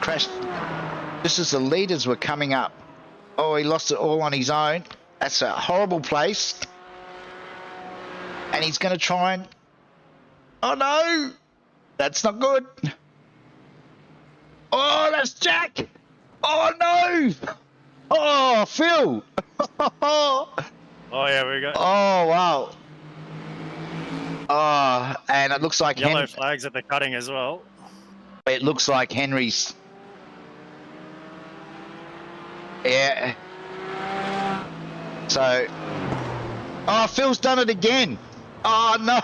Crashed just as the leaders were coming up. Oh, he lost it all on his own. That's a horrible place. And he's going to try and... Oh, no. That's not good. Oh, that's Jack. Oh, no. Oh, Phil. Oh, yeah, we go. Oh, wow. Oh, and it looks like Yellow flags at the cutting as well. It looks like Henry's... Yeah. So... Oh, Phil's done it again. Oh, no.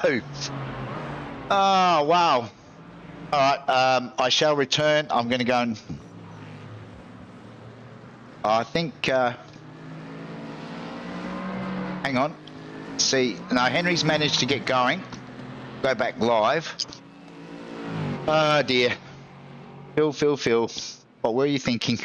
Oh, wow. All right, I shall return. I'm going to go and... I think... hang on. See, no, Henry's managed to get going. Go back live. Oh, dear. Phil. What were you thinking?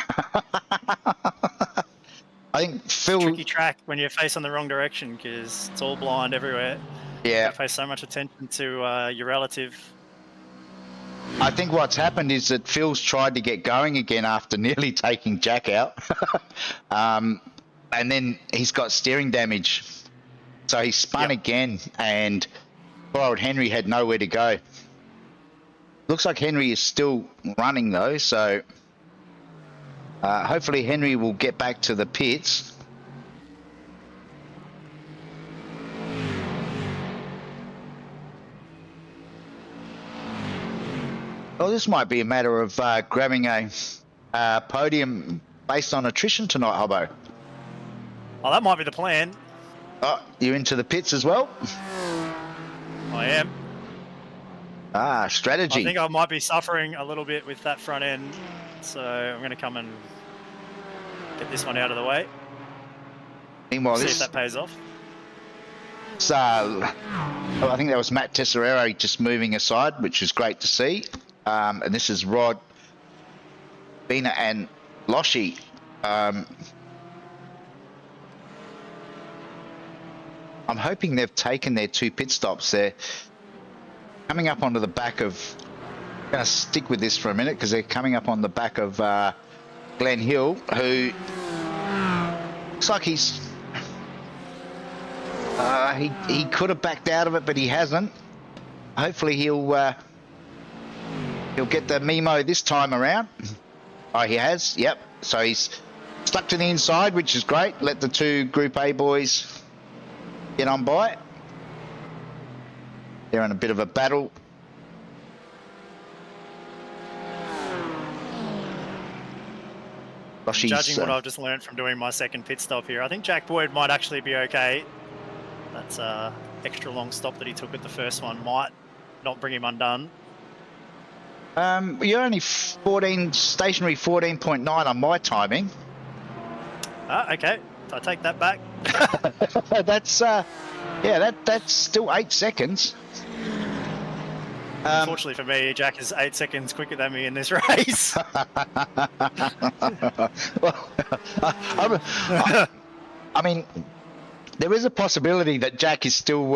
I think Phil... Tricky track when you're facing the wrong direction because it's all blind everywhere. Yeah. You pay so much attention to your relative. I think what's happened is that Phil's tried to get going again after nearly taking Jack out. And then he's got steering damage. So he spun again, and poor old Henry had nowhere to go. Looks like Henry is still running though, so hopefully Henry will get back to the pits. Well, this might be a matter of grabbing a podium based on attrition tonight, Hobbo. Oh, that might be the plan. Oh, you're into the pits as well? I am. Strategy. I think I might be suffering a little bit with that front end, so I'm going to come and get this one out of the way. Meanwhile, see if that pays off. So, I think that was Matt Tesserero just moving aside, which is great to see. And this is Rod, Bina, and Loshi. I'm hoping they've taken their 2 pit stops. They're coming up onto the back of... I'm going to stick with this for a minute because they're coming up on the back of Glenn Hill, who looks like he's... he could have backed out of it, but he hasn't. Hopefully he'll get the memo this time around. Oh, he has. Yep. So he's stuck to the inside, which is great. Let the 2 Group A boys get on by. They're in a bit of a battle. Judging what I've just learned from doing my second pit stop here, I think Jack Boyd might actually be okay. That's extra long stop that he took at the first one might not bring him undone. You're only stationary 14.9 on my timing. Okay. I take that back. That's that's still 8 seconds. Unfortunately for me, Jack is 8 seconds quicker than me in this race. Well, I mean, there is a possibility that Jack is still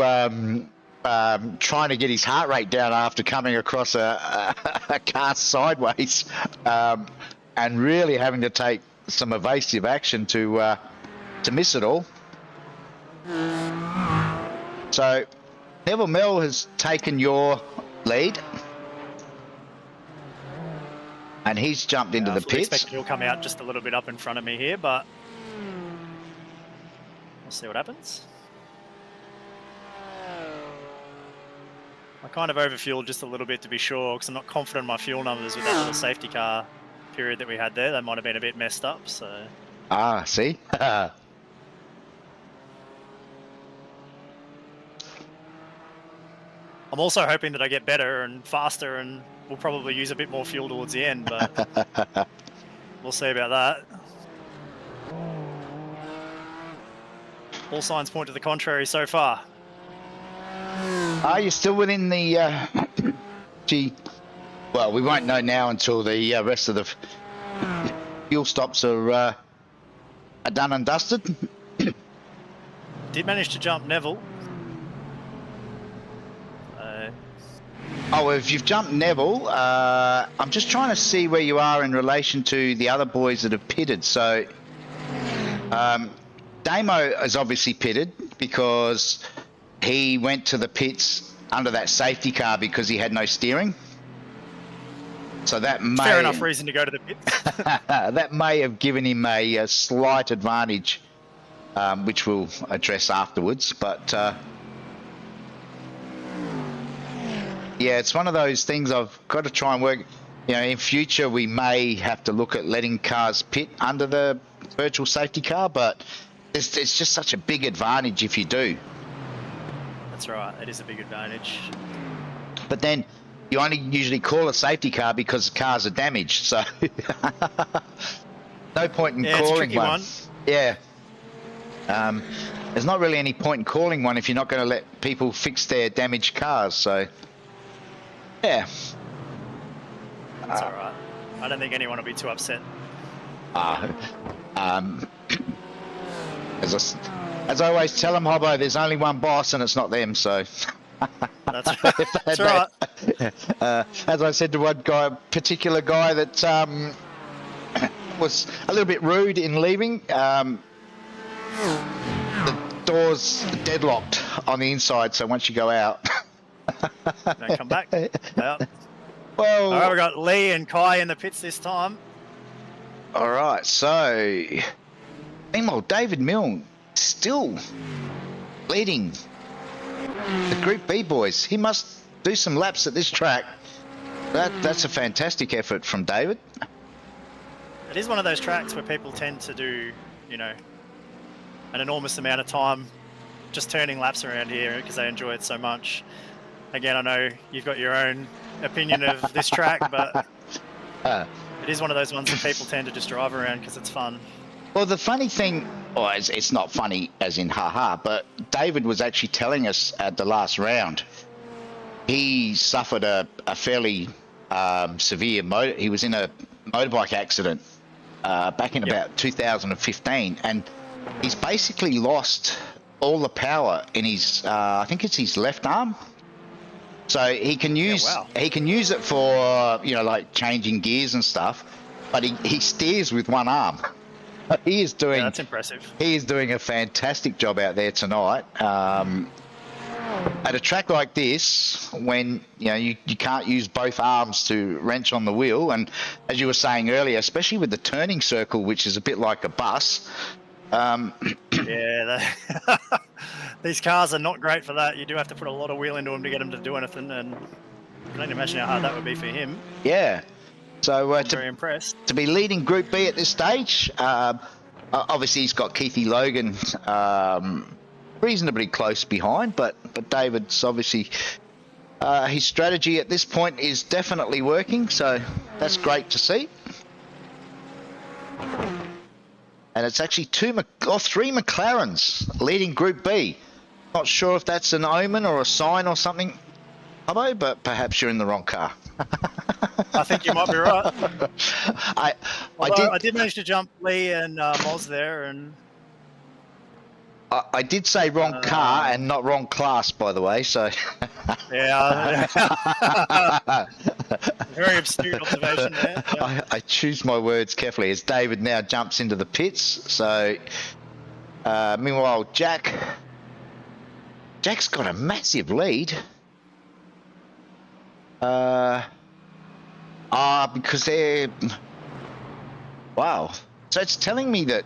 trying to get his heart rate down after coming across a car sideways, and really having to take some evasive action to miss it all. So Neville Mill has taken your lead, and he's jumped into the pits. I expect he'll come out just a little bit up in front of me here, but we'll see what happens. I kind of overfueled just a little bit to be sure, because I'm not confident in my fuel numbers with that little safety car period that we had there. They might have been a bit messed up, so... See? I'm also hoping that I get better and faster, and we'll probably use a bit more fuel towards the end, but we'll see about that. All signs point to the contrary so far. Are you still within the... well, we won't know now until the rest of the fuel stops are a done and dusted. Did manage to jump Neville. Oh, if you've jumped Neville, I'm just trying to see where you are in relation to the other boys that have pitted. So, Damo is obviously pitted because he went to the pits under that safety car because he had no steering. So that may fair enough reason to go to the pits. that may have given him a slight advantage, which we'll address afterwards. But yeah, it's one of those things I've got to try and work. You know, in future we may have to look at letting cars pit under the virtual safety car, but it's just such a big advantage if you do. That's right, it is a big advantage. But then you only usually call a safety car because the cars are damaged, so no point in It's a calling tricky one. Yeah. There's not really any point in calling one if you're not going to let people fix their damaged cars, so yeah. That's all right. I don't think anyone will be too upset. As I always tell them, Hobbo, there's only one boss and it's not them, so That's right. as I said to one guy, particular guy that was a little bit rude in leaving, the door's deadlocked on the inside, so once you go out Don't come back. Out. well, All right, we've got Lee and Kai in the pits this time. all right, so meanwhile David Milne still leading the Group B boys. He must do some laps at this track. That's a fantastic effort from David. It is one of those tracks where people tend to do, you know, an enormous amount of time just turning laps around here because they enjoy it so much. Again, I know you've got your own opinion of this track, but it is one of those ones that people tend to just drive around because it's fun. Well, the funny thing, it's not funny as in haha, but David was actually telling us at the last round, he suffered a fairly severe he was in a motorbike accident back in about 2015, and he's basically lost all the power in his, I think it's his left arm. So he can use he can use it for, you know, like changing gears and stuff, but he steers with one arm. He is doing. Yeah, that's impressive. He is doing a fantastic job out there tonight. At a track like this, when you know you can't use both arms to wrench on the wheel, and as you were saying earlier, especially with the turning circle, which is a bit like a bus. Yeah, these cars are not great for that. You do have to put a lot of wheel into them to get them to do anything, and I can only imagine how hard that would be for him. Yeah. So I'm very impressed. To be leading Group B at this stage, obviously he's got Keithy Logan reasonably close behind, but David's obviously his strategy at this point is definitely working, so that's great to see. And it's actually three McLarens leading Group B. Not sure if that's an omen or a sign or something, Hubbo, but perhaps you're in the wrong car. I think you might be right. I did manage to jump Lee and Moz there, and I did say wrong car and not wrong class, by the way. So yeah, very astute observation there. Yeah. I choose my words carefully as David now jumps into the pits. So meanwhile, Jack's got a massive lead. Because they're... Wow. So it's telling me that...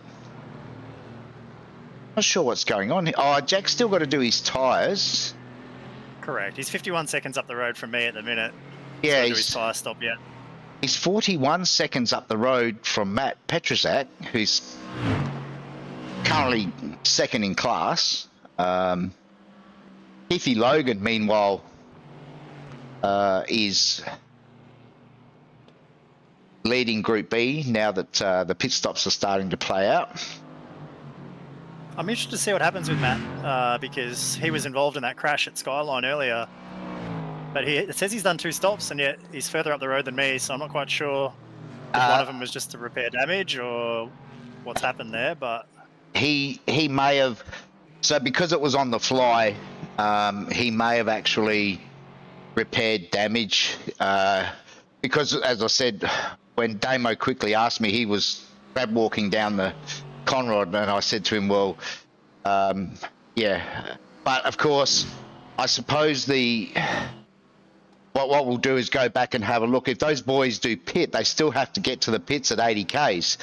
Not sure what's going on here. Oh, Jack's still got to do his tyres. Correct. He's 51 seconds up the road from me at the minute. Yeah, he's do his tyre stop yet. He's 41 seconds up the road from Matt Petrozak, who's currently second in class. Keithy Logan, meanwhile, is leading Group B now that the pit stops are starting to play out. I'm interested to see what happens with Matt because he was involved in that crash at Skyline earlier. But it says he's done 2 stops and yet he's further up the road than me, so I'm not quite sure if one of them was just to repair damage or what's happened there, but he may have. So because it was on the fly, he may have actually repaired damage. Because as I said, when Damo quickly asked me, he was crab walking down the Conrod, and I said to him, well, yeah. But of course, I suppose what we'll do is go back and have a look. If those boys do pit, they still have to get to the pits at 80 Ks.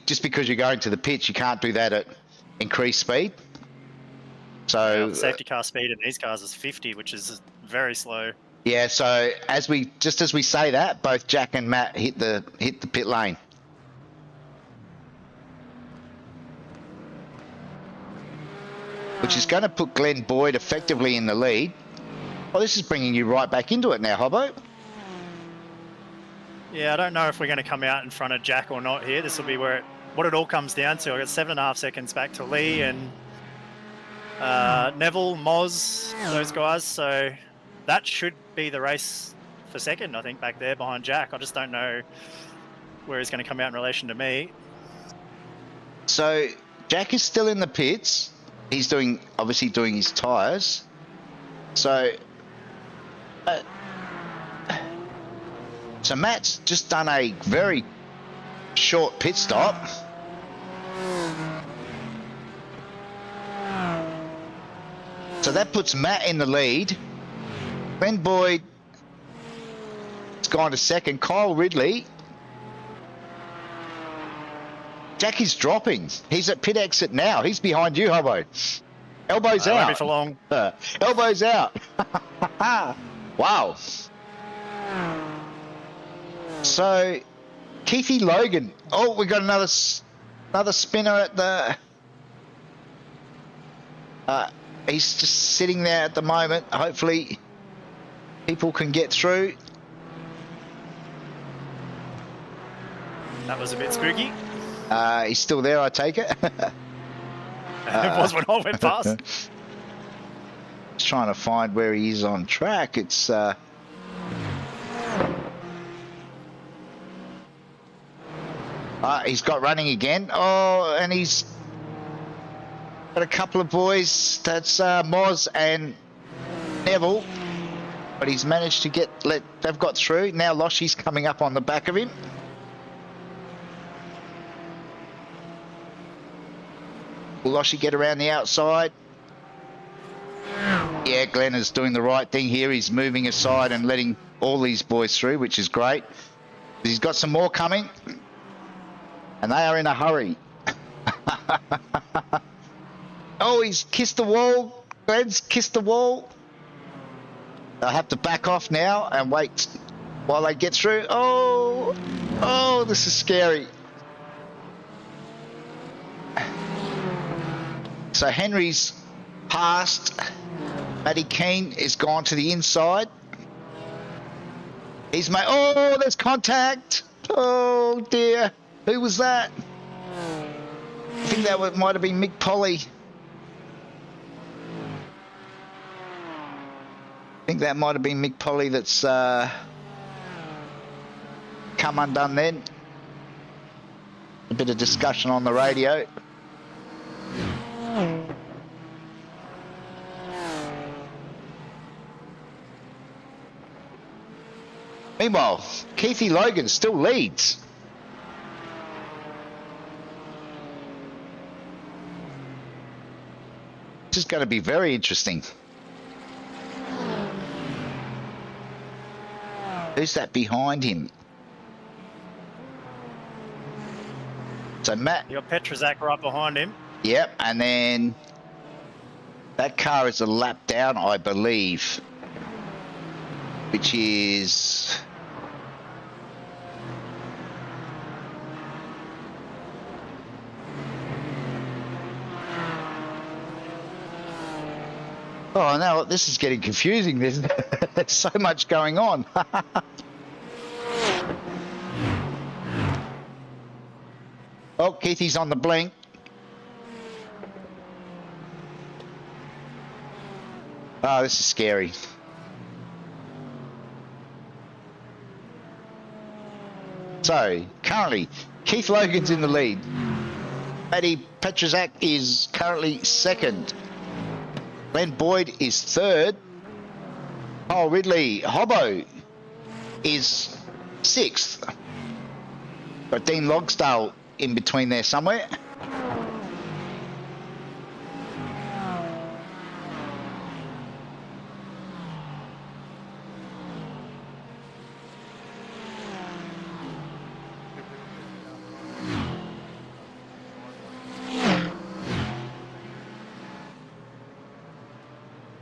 Just because you're going to the pits, you can't do that at increased speed. So the safety car speed in these cars is 50, which is very slow. yeah. So as we say that, both Jack and Matt hit the pit lane. Which is going to put Glenn Boyd effectively in the lead. Well, this is bringing you right back into it now, Hobbo. Yeah, I don't know if we're going to come out in front of Jack or not here. This will be what it all comes down to. I got 7.5 seconds back to Lee and Neville, Moz, those guys. So that should be the race for second, I think, back there behind Jack. I just don't know where he's going to come out in relation to me. So Jack is still in the pits. He's obviously doing his tyres. So Matt's just done a very short pit stop. So that puts Matt in the lead. Glenn Boyd has gone to second. Kyle Ridley. Jackie's dropping. He's at pit exit now. He's behind you, Hobbo. Elbows out. Won't be for long. Elbows out. Wow. So, Keithy Logan. Oh, we got another spinner at the. He's just sitting there at the moment. Hopefully, people can get through. That was a bit spooky. He's still there, I take it. It was when I went past. Just trying to find where he is on track. It's he's got running again. Oh, and he's got a couple of boys. That's Moz and Neville, but he's managed to they've got through. Now Loshy's coming up on the back of him. Will Loshy get around the outside? Yeah, Glenn is doing the right thing here. He's moving aside and letting all these boys through, which is great. He's got some more coming, and they are in a hurry. Oh, he's kissed the wall. Glenn's kissed the wall. They'll have to back off now and wait while they get through. Oh, this is scary. So Henry's passed. Matty Keane is gone to the inside. He's made. Oh, there's contact. Oh dear. Who was that? I think that might have been Mick Polly. That's come undone then. A bit of discussion on the radio. Meanwhile, Keithy Logan still leads. This is going to be very interesting. Who's that behind him? So Matt. You got Petrazak right behind him. Yep, and then that car is a lap down, I believe, which is. Oh, now this is getting confusing. There's so much going on. Oh, Keithy's on the blink. Oh, this is scary. So, currently, Keith Logan's in the lead. Matty Petrzak is currently second. Glenn Boyd is third. Kyle Ridley Hobbo is sixth. Got Dean Logsdale in between there somewhere.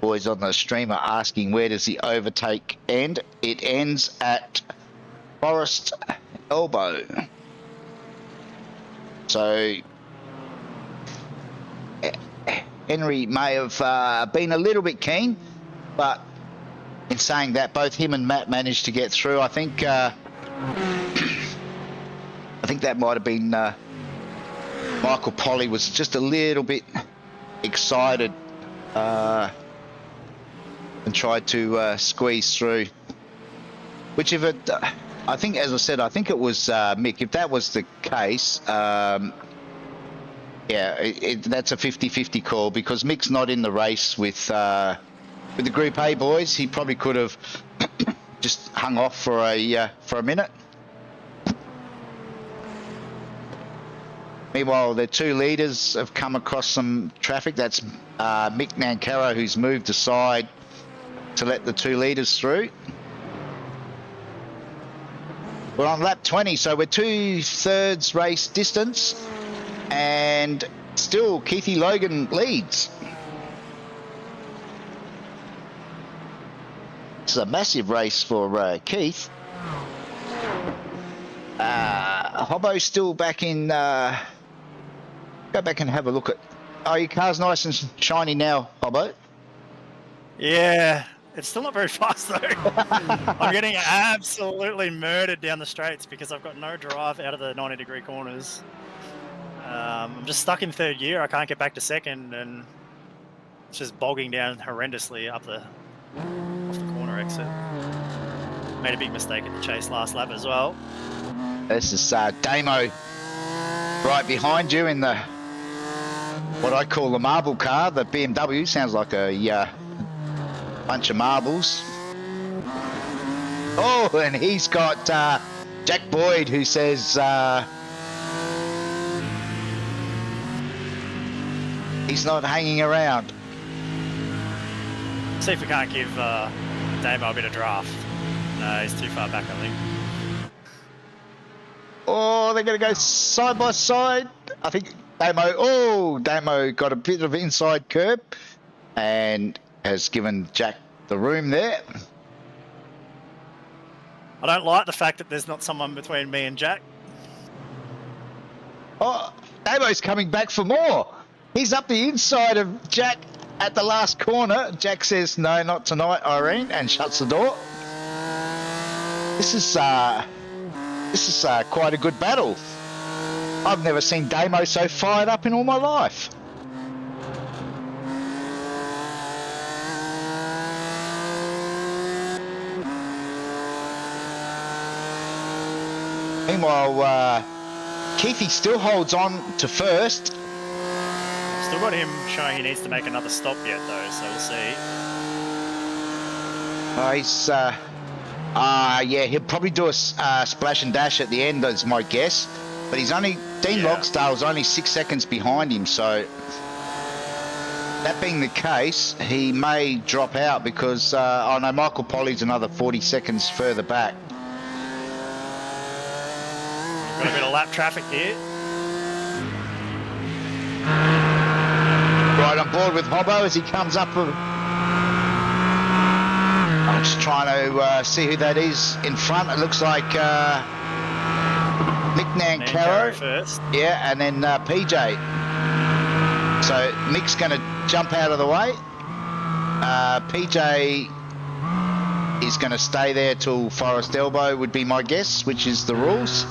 Boys on the stream are asking where does the overtake end. It ends at Forest Elbow. So Henry may have been a little bit keen, but in saying that, both him and Matt managed to get through. I think I think that might have been Michael Polly was just a little bit excited and tried to squeeze through. Which if it, I think, as I said, I think it was Mick. If that was the case, yeah, that's a 50-50 call because Mick's not in the race with the Group A boys. He probably could have just hung off for a minute. Meanwhile, the two leaders have come across some traffic. That's Mick Nankara, who's moved aside to let the two leaders through. We're on lap 20, so we're 2/3 race distance, and still Keithy Logan leads. It's a massive race for Keith. Hobbo's still back in. Go back and have a look at. Oh, your car's nice and shiny now, Hobbo. Yeah, it's still not very fast though. I'm getting absolutely murdered down the straights because I've got no drive out of the 90-degree corners. I'm just stuck in third gear. I can't get back to second, and it's just bogging down horrendously off the corner exit. Made a big mistake at the chase last lap as well. This is Damo right behind you in the what I call the marble car. The BMW sounds like a bunch of marbles. Oh, and he's got Jack Boyd, who says he's not hanging around. See if we can't give Damo a bit of draft. No, he's too far back, I think. Oh, they're going to go side by side. I think Damo got a bit of inside curb and has given Jack the room there. I don't like the fact that there's not someone between me and Jack. Oh, Damo's coming back for more. He's up the inside of Jack at the last corner. Jack says, no, not tonight, Irene, and shuts the door. This is quite a good battle. I've never seen Damo so fired up in all my life. Meanwhile, Keithy still holds on to first. Still got him showing he needs to make another stop yet, though, so we'll see. He's, yeah, he'll probably do a splash and dash at the end, is my guess. But he's only, Dean Logsdale's only 6 seconds behind him, so that being the case, he may drop out because, oh no, Michael Polly's another 40 seconds further back. Got a bit of lap traffic here. Right on board with Hobbo as he comes up. I'm just trying to see who that is in front. It looks like Mick Nankaro first. Yeah, and then PJ. So Mick's going to jump out of the way. PJ is going to stay there till Forest Elbow would be my guess, which is the rules.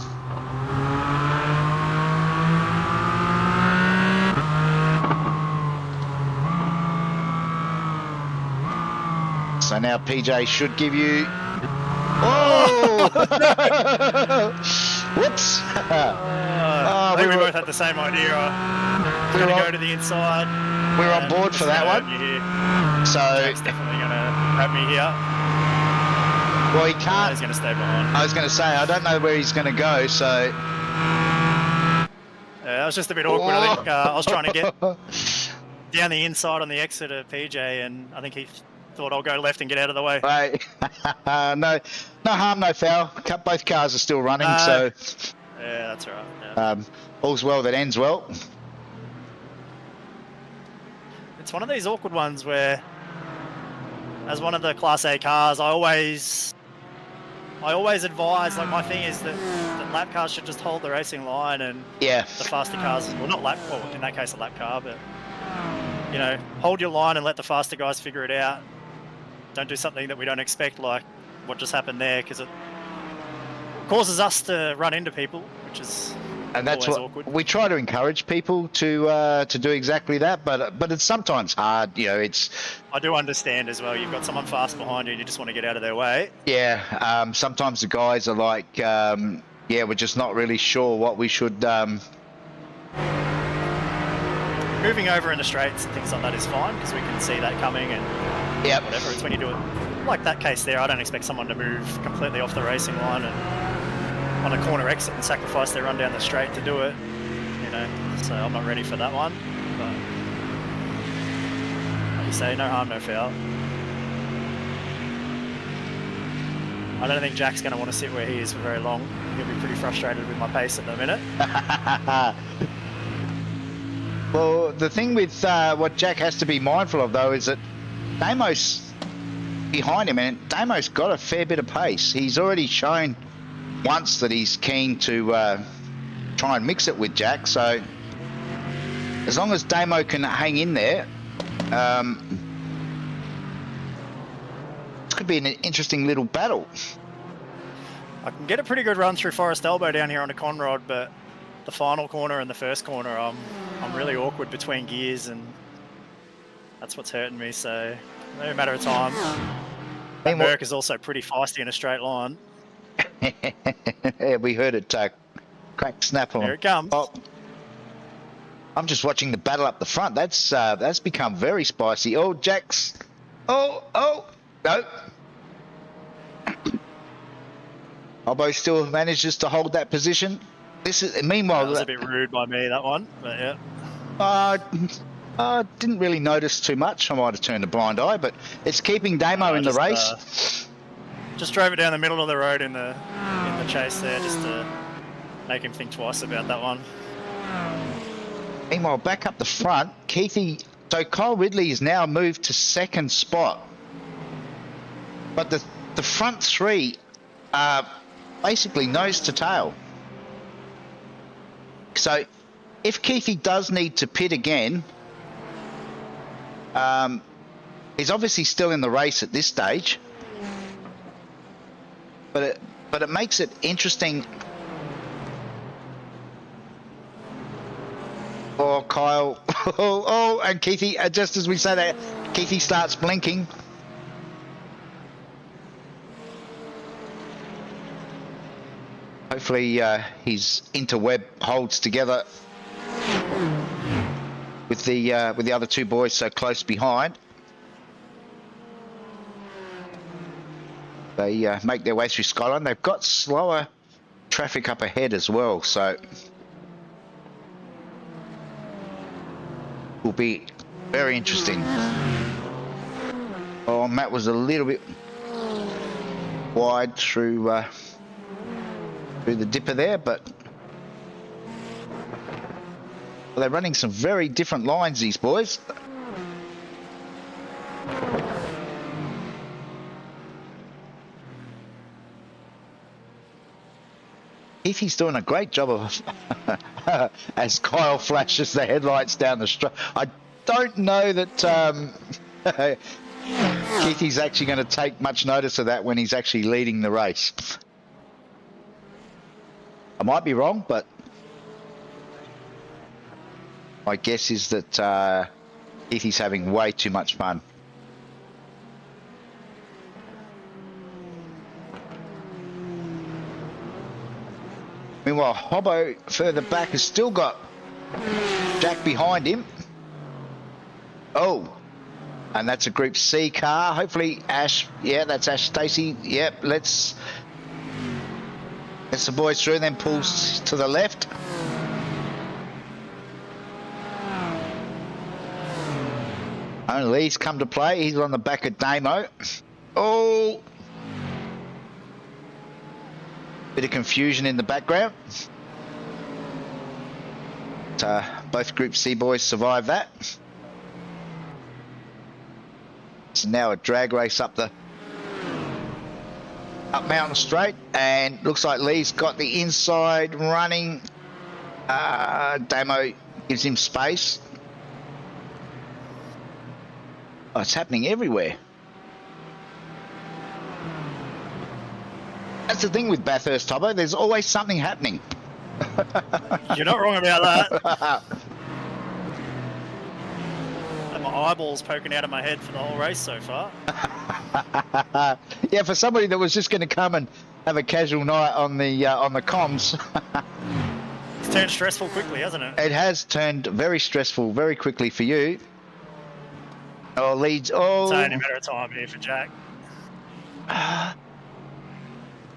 So now PJ should give you... Oh! Whoops! I think we both had the same idea. I'm going to go to the inside. We're on board for that one. So Jack's definitely going to grab me here. Well, he can't. He's going to stay behind. I was going to say, I don't know where he's going to go, so... Yeah, that was just a bit awkward. I think I was trying to get down the inside on the exit of PJ, and I think he thought I'll go left and get out of the way. Right. no harm, no foul. Both cars are still running, so... Yeah, that's all right. Yeah. All's well that ends well. It's one of these awkward ones where, as one of the Class A cars, I always advise, like, my thing is that lap cars should just hold the racing line, and Yeah. the faster cars, well, not lap, well, in that case a lap car, but, you know, hold your line and let the faster guys figure it out. Don't do something that we don't expect, like what just happened there, because it causes us to run into people, which is And that's always what awkward. we try to encourage people to do exactly that, but it's sometimes hard. You know, it's I do understand as well. You've got someone fast behind you, and you just want to get out of their way. yeah. Sometimes the guys are like, yeah, we're just not really sure what we should. Moving over in the straights and things like that is fine, because we can see that coming and Yep. whatever. It's when you do it like that case there. I don't expect someone to move completely off the racing line and on a corner exit and sacrifice their run down the straight to do it. You know, so I'm not ready for that one. But like you say, no harm, no foul. I don't think Jack's going to want to sit where he is for very long. He'll be pretty frustrated with my pace at the minute. Well, the thing with what Jack has to be mindful of, though, is that Damo's behind him, and Damo's got a fair bit of pace. He's already shown once that he's keen to try and mix it with Jack, so as long as Damo can hang in there, this could be an interesting little battle. I can get a pretty good run through Forest Elbow down here on the Conrod, but the final corner and the first corner, I'm really awkward between gears, and that's what's hurting me. So no matter of time. Merc is also pretty feisty in a straight line. Yeah, we heard it crack, snap on. Here it comes. Oh. I'm just watching the battle up the front. That's become very spicy. Oh, Jack's. Oh, no. Albo still manages to hold that position. This is meanwhile. That was a bit rude by me, that one, but yeah. Didn't really notice too much. I might have turned a blind eye, but it's keeping Damo in the race. Just drove it down the middle of the road in the chase there, just to make him think twice about that one. Meanwhile, back up the front, Keithy. So Kyle Ridley is now moved to second spot, but the front three are basically nose to tail. So if Keithy does need to pit again, he's obviously still in the race at this stage. But it makes it interesting. Oh, Kyle. Oh, and Keithy, just as we say that, Keithy starts blinking. Hopefully his interweb holds together with the other two boys so close behind. They make their way through Skyline. They've got slower traffic up ahead as well, so will be very interesting. Oh, Matt was a little bit wide through the dipper there, but they're running some very different lines, these boys. Keithy's doing a great job of as Kyle flashes the headlights down the straight. I don't know that Keithy's actually going to take much notice of that when he's actually leading the race. I might be wrong, but my guess is that Keithy's having way too much fun. Meanwhile, Hobbo further back has still got Jack behind him. Oh, and that's a Group C car. Hopefully Ash, yeah, that's Ash Stacey. Yep, let's the boys through, then pulls to the left. Only he's come to play. He's on the back of Damo. Oh, bit of confusion in the background. Both Group C boys survived that. So now a drag race up Mountain Straight, and looks like Lee's got the inside running. Damo gives him space. Oh, it's happening everywhere. That's the thing with Bathurst, Tobbo. There's always something happening. You're not wrong about that. And my eyeballs poking out of my head for the whole race so far. Yeah, for somebody that was just going to come and have a casual night on the comms. It's turned stressful quickly, hasn't it? It has turned very stressful very quickly for you. Oh, leads. Oh. It's only a matter of time here for Jack.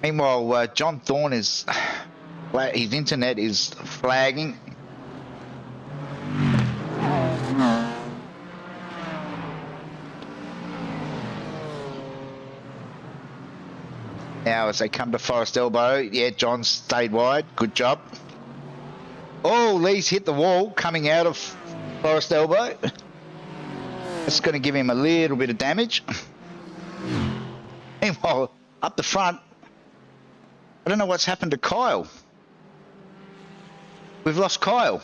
Meanwhile, John Thorne is... his internet is flagging. Now as they come to Forest Elbow, yeah, John stayed wide. Good job. Oh, Lee's hit the wall coming out of Forest Elbow. That's going to give him a little bit of damage. Meanwhile, up the front, I don't know what's happened to Kyle. We've lost Kyle.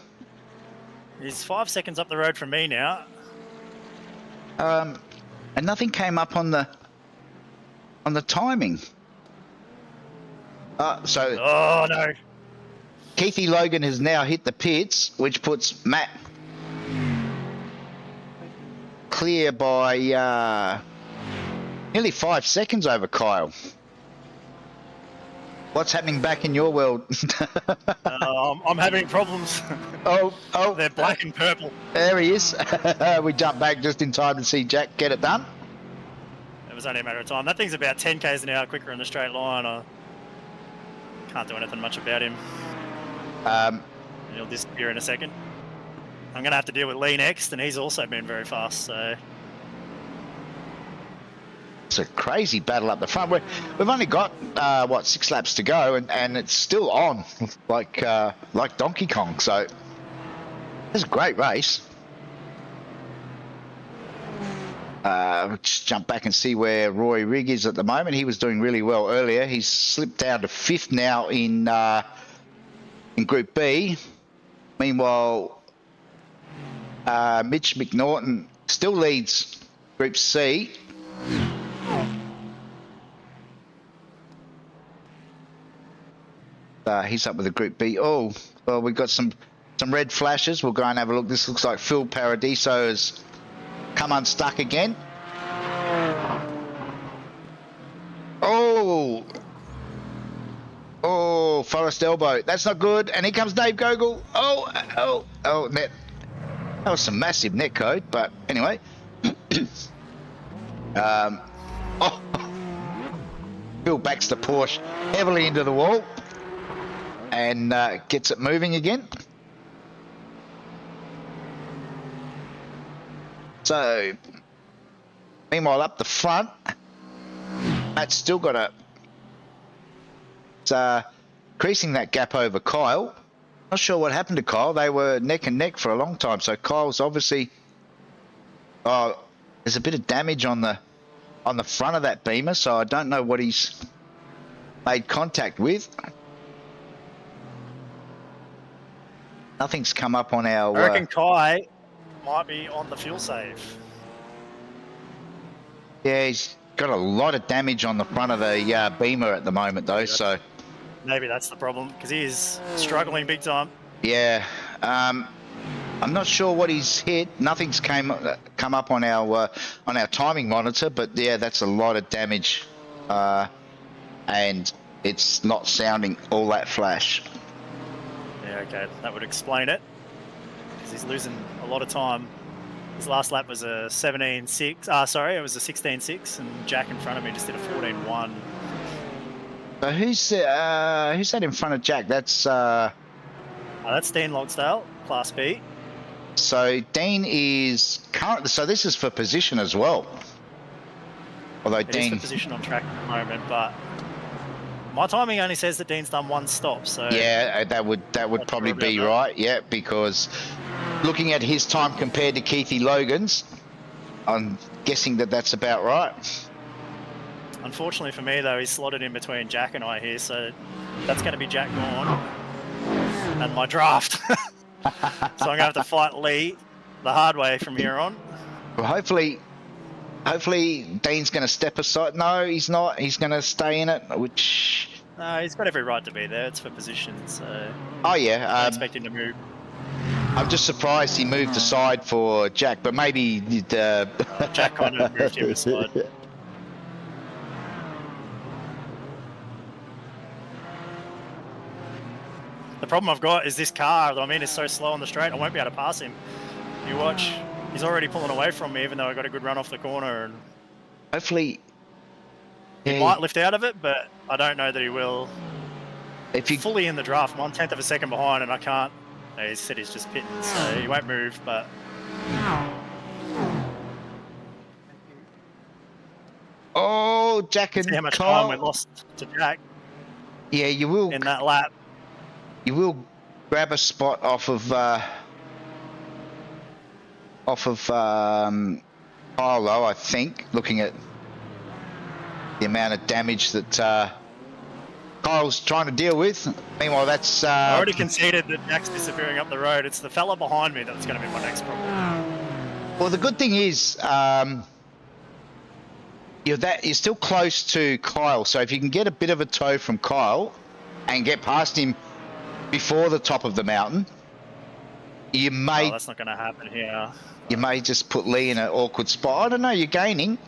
He's 5 seconds up the road from me now. And nothing came up on the timing. So Oh no. Keithy Logan has now hit the pits, which puts Matt clear by nearly 5 seconds over Kyle. What's happening back in your world? I'm having problems. Oh, They're black and purple. there he is. We jumped back just in time to see Jack get it done. It was only a matter of time. That thing's about 10 k's an hour quicker in the straight line. I can't do anything much about him. He'll disappear in a second. I'm going to have to deal with Lee next, and he's also been very fast, so... It's a crazy battle up the front. We've only got, 6 laps to go, and it's still on, like Donkey Kong, so it's a great race. We'll just jump back and see where Roy Rigg is at the moment. He was doing really well earlier. He's slipped down to 5th now in Group B. Meanwhile, Mitch McNaughton still leads Group C. He's up with the Group B. Oh, well, we've got some red flashes. We'll go and have a look. This looks like Phil Paradiso has come unstuck again. Oh, Forest Elbow. That's not good. And here comes Dave Gogol. Oh, net. That was some massive net code, but anyway. Phil backs the Porsche heavily into the wall and gets it moving again. So, meanwhile, up the front, Matt's still got creasing that gap over Kyle. Not sure what happened to Kyle. They were neck and neck for a long time. So Kyle's obviously, there's a bit of damage on the front of that Beamer. So I don't know what he's made contact with. Nothing's come up on our. I reckon Kai might be on the fuel save. Yeah, he's got a lot of damage on the front of the Beamer at the moment, though. So maybe that's the problem, because he is struggling big time. Yeah, I'm not sure what he's hit. Nothing's come up on our timing monitor, but yeah, that's a lot of damage, and it's not sounding all that flash. Yeah, okay, that would explain it. Because he's losing a lot of time. His last lap was a 17.6. Sorry, it was a 16.6, and Jack in front of me just did a 14.1. So who's that in front of Jack? That's That's Dean Logsdale, Class B. so Dean is currently. So this is for position as well. Although It is Dean, for position on track at the moment, but my timing only says that Dean's done one stop. So yeah, that would probably sure be about that. right. Yeah, because looking at his time compared to Keithy Logan's, I'm guessing that that's about right. Unfortunately for me, though, he's slotted in between Jack and I here, so that's going to be Jack Gorn and my draft. So I'm going to have to fight Lee the hard way from here on. Well, hopefully Dean's going to step aside. No, he's not. He's going to stay in it, which... No, he's got every right to be there. It's for position, so Oh, yeah. I expect him to move. I'm just surprised he moved aside for Jack, but maybe... Jack kind of moved him aside. The problem I've got is this car. I mean, it's so slow on the straight, I won't be able to pass him. You watch, he's already pulling away from me, even though I got a good run off the corner. And Hopefully... he might lift out of it, but I don't know that he will. If you... Fully in the draft, I'm 1/10 of a second behind, and I can't. He said he's just pitting, so he won't move. But Oh, Jack and see how much Kyle. time we lost to Jack Yeah, you will. in that lap. You will grab a spot off of Carlo, I think, looking at the amount of damage that Kyle's trying to deal with. Meanwhile, that's I already conceded that Jack's disappearing up the road. It's the fella behind me that's going to be my next problem. well, the good thing is you're still close to Kyle, so if you can get a bit of a tow from Kyle and get past him before the top of the mountain, you may... Oh, that's not going to happen here. You may just put Lee in an awkward spot. I don't know, you're gaining.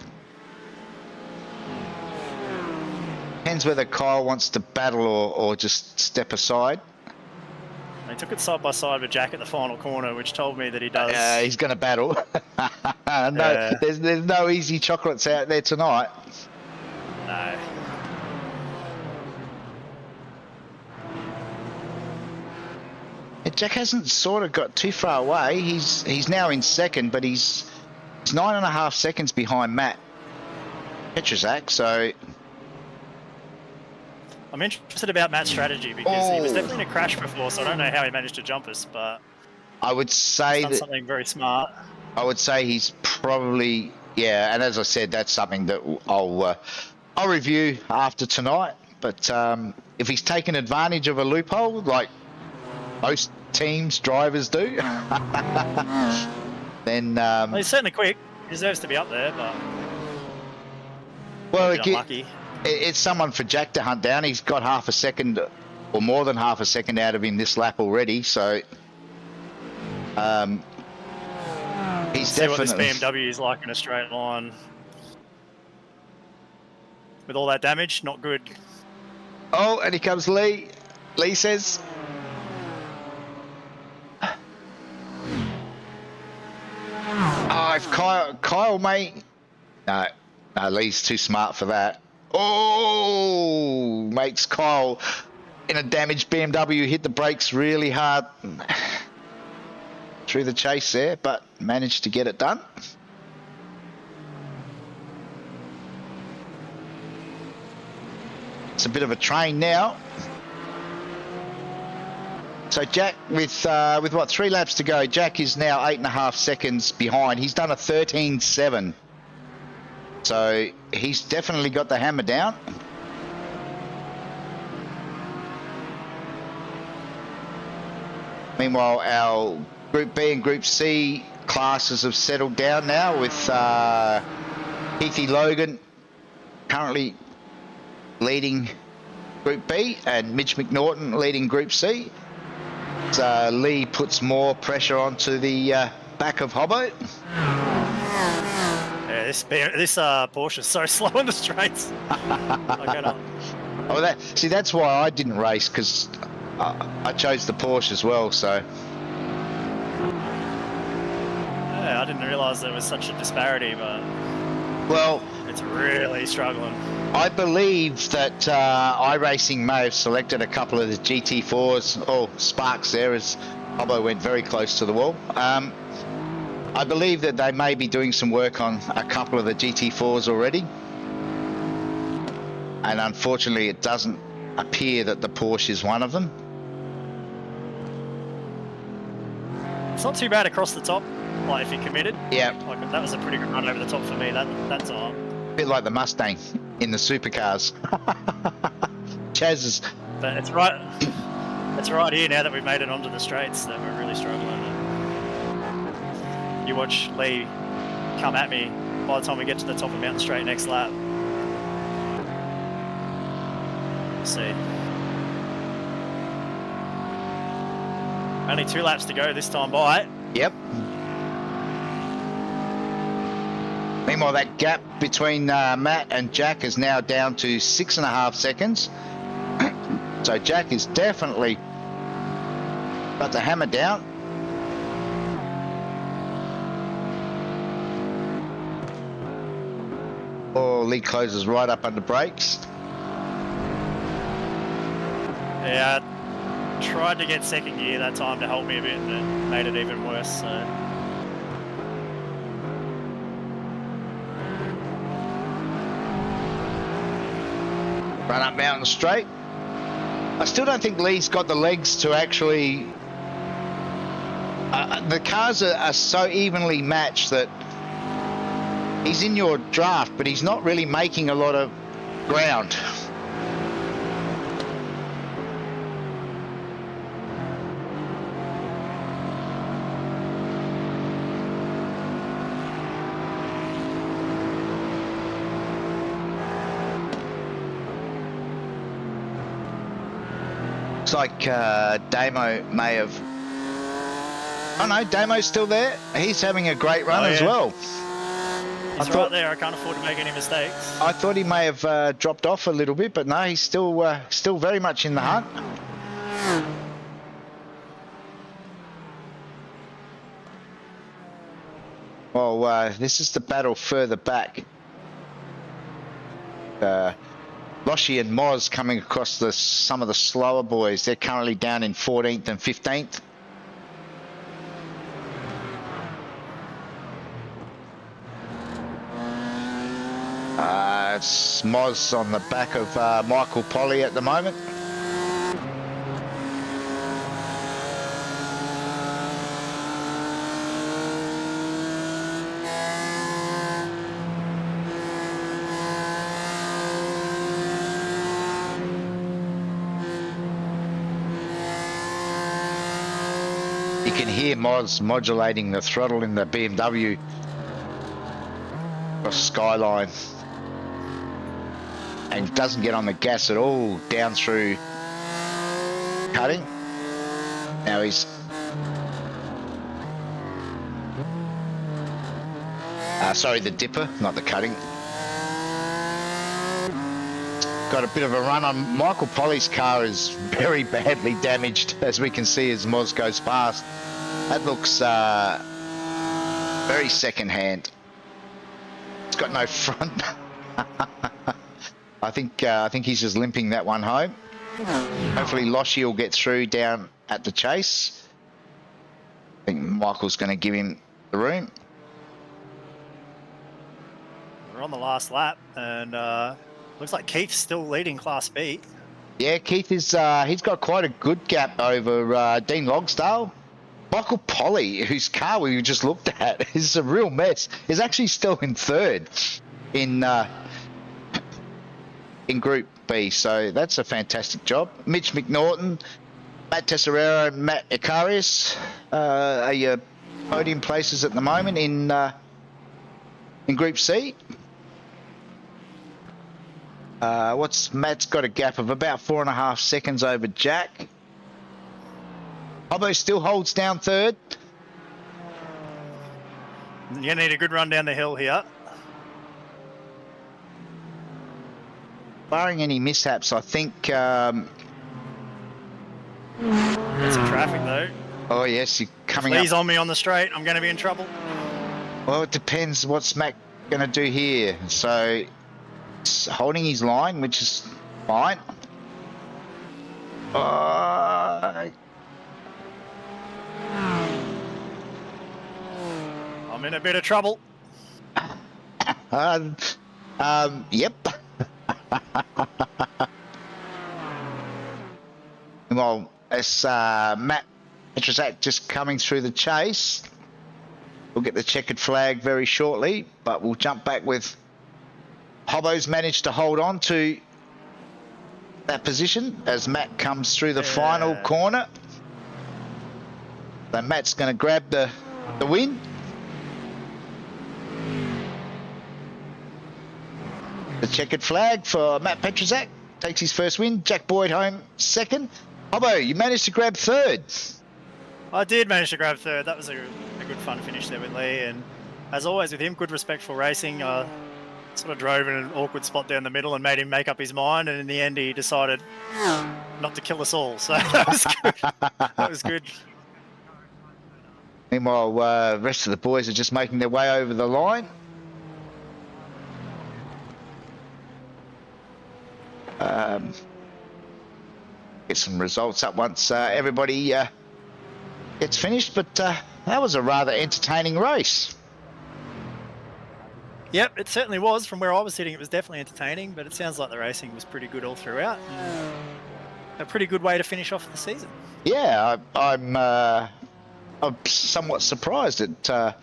Depends whether Kyle wants to battle or just step aside. He took it side by side with Jack at the final corner, which told me that he does. He's going to battle. No, Yeah. there's no easy chocolates out there tonight. No. Jack hasn't sort of got too far away. He's now in second, but he's 9.5 seconds behind Matt Petrzak, so... I'm interested about Matt's strategy because he was definitely in a crash before, so I don't know how he managed to jump us, but I would say he's done that... something very smart. I would say he's probably... Yeah, and as I said, that's something that I'll review after tonight. But if he's taken advantage of a loophole, like most teams, drivers do, then... Well, he's certainly quick. He deserves to be up there, but well, unlucky. it's someone for Jack to hunt down. He's got half a second or more than half a second out of him this lap already, so he's See what this definitely... BMW is like in a straight line. With all that damage, not good. Oh, and here comes Lee. Lee says... Oh, if Kyle may... No, Lee's too smart for that. Oh, makes Kyle in a damaged BMW hit the brakes really hard through the chase there, but managed to get it done. It's a bit of a train now. So Jack, with what, 3 laps to go, Jack is now 8.5 seconds behind. He's done a 13.7. So he's definitely got the hammer down. Meanwhile, our Group B and Group C classes have settled down now with Keithy Logan currently leading Group B and Mitch McNaughton leading Group C. So Lee puts more pressure onto the back of Hobbo. Yeah, this Porsche is so slow in the straights. I cannot. Oh, that's why I didn't race, because I chose the Porsche as well, so Yeah, I didn't realise there was such a disparity, but well, it's really struggling. I believe that iRacing may have selected a couple of the GT4s, or Sparks there, as Hobbo went very close to the wall. I believe that they may be doing some work on a couple of the GT4s already. And unfortunately, it doesn't appear that the Porsche is one of them. It's not too bad across the top, like if you're committed. Yeah, Like that was a pretty good run over the top for me that time. a bit like the Mustang in the supercars. Chaz is... But it's right here now that we've made it onto the straights that we're really struggling. You watch Lee come at me by the time we get to the top of Mountain Straight next lap. See. Only 2 laps to go this time by. Yep. Meanwhile, that gap between Matt and Jack is now down to 6.5 seconds. So Jack is definitely got the hammer down. Oh, Lee closes right up under brakes. Yeah, I tried to get second gear that time to help me a bit and it made it even worse. So. Run up Mountain Straight. I still don't think Lee's got the legs to actually... the cars are so evenly matched that he's in your draft, but he's not really making a lot of ground. Looks like Damo may have... Oh no, Damo's still there. He's having a great run as well. He's right there. I can't afford to make any mistakes. I thought he may have dropped off a little bit, but no, he's still very much in the hunt. Well, this is the battle further back. Loshi and Moz coming across some of the slower boys. They're currently down in 14th and 15th. It's Moz on the back of Michael Polly at the moment. You can hear Moz modulating the throttle in the BMW across Skyline. And doesn't get on the gas at all down through cutting. Now he's sorry, the dipper, not the cutting. Got a bit of a run on. Michael Polly's car is very badly damaged, as we can see as Moz goes past. That looks very second hand. It's got no front. I think he's just limping that one home. Hopefully Loshi will get through down at the chase. I think Michael's going to give him the room. We're on the last lap, and looks like Keith's still leading Class B. Yeah, Keith is. He's got quite a good gap over Dean Logsdale. Michael Polly, whose car we just looked at, is a real mess. Is actually still in third in Group B, so that's a fantastic job. Mitch McNaughton, Matt Tesserero, and Matt Icarius are your podium places at the moment in Group C. Matt's got a gap of about 4.5 seconds over Jack. Hobbo still holds down third. You need a good run down the hill here. Barring any mishaps, I think Get some traffic though. Oh yes, you're coming Please up. on me on the straight. I'm going to be in trouble. Well, it depends what's Mac going to do here. So, he's holding his line, which is fine. I'm in a bit of trouble. Yep. Well, as Matt Petrosak just coming through the chase, we'll get the checkered flag very shortly, but we'll jump back with Hobbo's managed to hold on to that position as Matt comes through the final corner. So Matt's going to grab the win. The checkered flag for Matt Petrosak takes his first win. Jack Boyd home second. Hobbo, you managed to grab third. I did manage to grab third. That was a good fun finish there with Lee. And as always with him, good respectful racing. Sort of drove in an awkward spot down the middle and made him make up his mind. And in the end, he decided not to kill us all. So that was good. That was good. Meanwhile, the rest of the boys are just making their way over the line. Get some results up once everybody gets finished, but that was a rather entertaining race. Yep, it certainly was. From where I was sitting, it was definitely entertaining, but it sounds like the racing was pretty good all throughout. A pretty good way to finish off the season. Yeah, I'm somewhat surprised that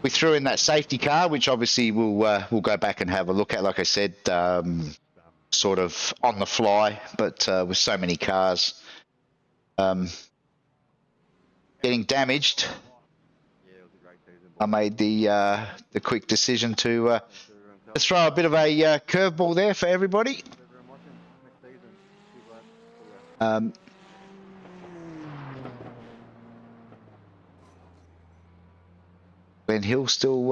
we threw in that safety car, which obviously we'll go back and have a look at. Like I said, sort of on the fly, but with so many cars getting damaged, I made the quick decision to throw a bit of a curveball there for everybody. Glenn Hill still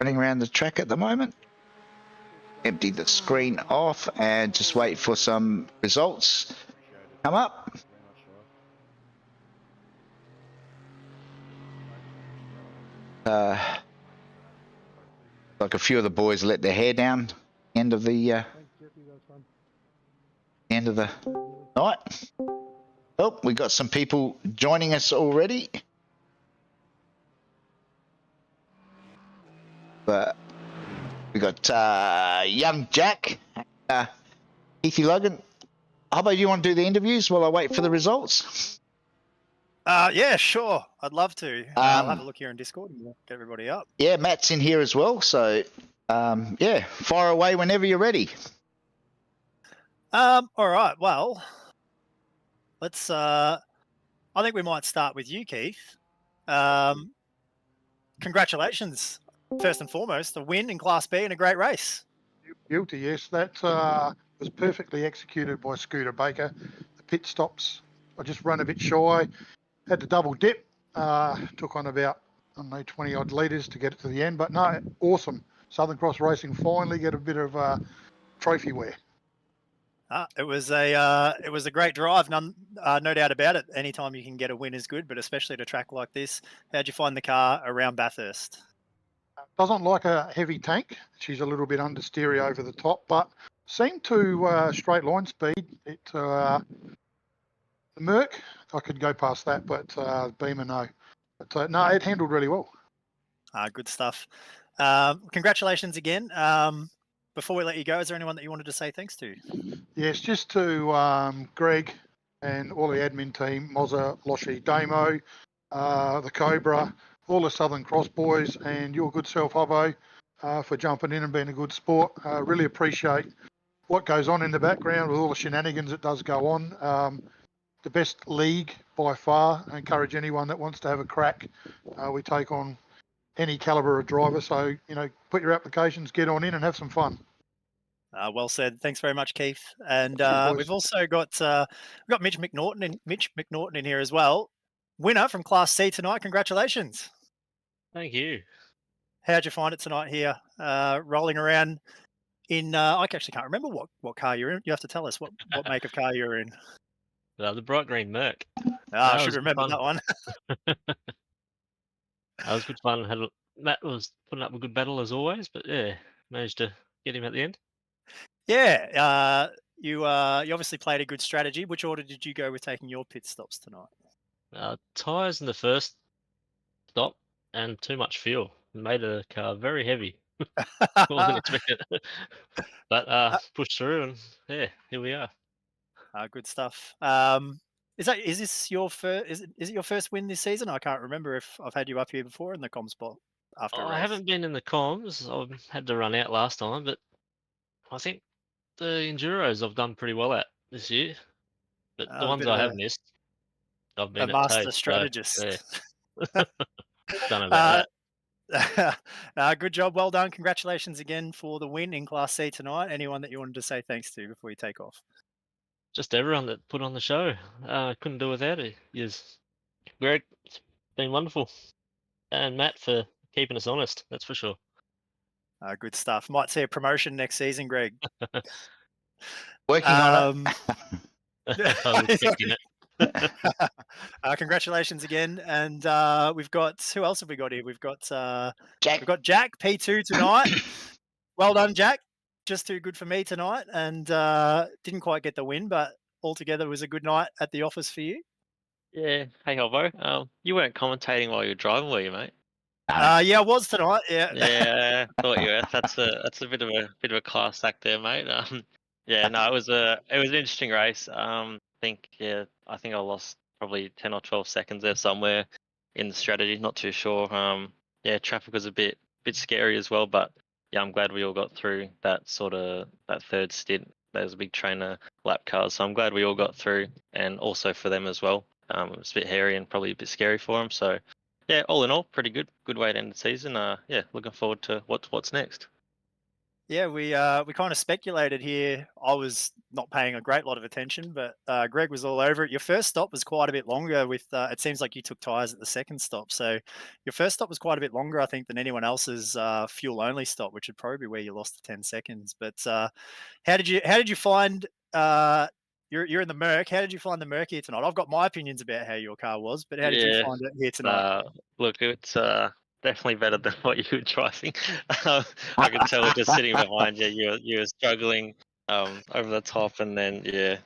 running around the track at the moment. Empty the screen off and just wait for some results come up. Like a few of the boys let their hair down end of the night. Oh, we got some people joining us already. But we got young Jack, Keithy Logan. How about you want to do the interviews while I wait for the results? Yeah, sure. I'd love to. I'll have a look here in Discord and get everybody up. Yeah, Matt's in here as well. So, yeah, fire away whenever you're ready. All right. Well, let's. I think we might start with you, Keith. Congratulations, first and foremost, the win in Class B in a great race. Guilty, yes. That was perfectly executed by Scooter Baker. The pit stops, I just run a bit shy. Had to double dip. Took on about, 20 odd litres to get it to the end. But no, awesome. Southern Cross Racing finally get a bit of trophy wear. It was a great drive, no doubt about it. Anytime you can get a win is good, but especially at a track like this. How'd you find the car around Bathurst? Doesn't like a heavy tank. She's a little bit understeery over the top, but seemed to straight line speed. The Merc, I could go past that, but Beamer, no. But no, it handled really well. Good stuff. Congratulations again. Before we let you go, is there anyone that you wanted to say thanks to? Yes, just to Greg and all the admin team, Mozza, Loshi, Damo, the Cobra, all the Southern Cross boys, and your good self, Hobbo, for jumping in and being a good sport. Really appreciate what goes on in the background with all the shenanigans that does go on. The best league by far. I encourage anyone that wants to have a crack. We take on any caliber of driver. So, put your applications, get on in and have some fun. Well said. Thanks very much, Keith. And we've also got Mitch McNaughton in here as well. Winner from Class C tonight. Congratulations. Thank you. How'd you find it tonight here? Rolling around in, I actually can't remember what car you're in. You have to tell us what make of car you're in. The bright green Merc. I That should was remember fun. that one. That was good fun. Matt was putting up a good battle as always, but yeah, managed to get him at the end. Yeah, you obviously played a good strategy. Which order did you go with taking your pit stops tonight? Tyres in the first stop and too much fuel. Made the car very heavy. Wasn't expecting it. But pushed through and yeah, here we are. Good stuff. Is this your first? Is it your first win this season? I can't remember if I've had you up here before in the com spot after a I race. haven't been in the comms. I had to run out last time, but I think the Enduros I've done pretty well at this year. But the A ones bit of I have missed, I've a been at master taste. strategist. So, yeah. Done about that. Good job, well done. Congratulations again for the win in Class C tonight. Anyone that you wanted to say thanks to before you take off? Just everyone that put on the show. Couldn't do without it. Yes, Greg, it's been wonderful, and Matt for keeping us honest. That's for sure. Good stuff. Might see a promotion next season, Greg. Working on it. I was expecting it. Congratulations again, and we've got who else have we got here? We've got Jack. we've got Jack P2 tonight. Well done, Jack. Just too good for me tonight, and didn't quite get the win, but altogether was a good night at the office for you. Yeah. Hey, Hobo. You weren't commentating while you were driving, were you, mate? Yeah, I was tonight. Yeah. Yeah, thought you were. That's a bit of a class act there, mate. Yeah, no, it was an interesting race. I think I lost probably 10 or 12 seconds there somewhere in the strategy. Not too sure. Yeah, traffic was a bit scary as well, but yeah, I'm glad we all got through that third stint. There was a big trainer lap cars, so I'm glad we all got through, and also for them as well. It was a bit hairy and probably a bit scary for them. So yeah, all in all, pretty good. Good way to end the season. Yeah, looking forward to what's next. Yeah, we kind of speculated here. I was not paying a great lot of attention, but Greg was all over it. Your first stop was quite a bit longer. With it seems like you took tyres at the second stop, so your first stop was quite a bit longer, I think, than anyone else's fuel only stop, which would probably be where you lost the 10 seconds. But how did you find? You're in the Merc. How did you find the Merc here tonight? I've got my opinions about how your car was, but how did you find it here tonight? Look, it's definitely better than what you were driving. I could tell just sitting behind you, you were struggling over the top, and then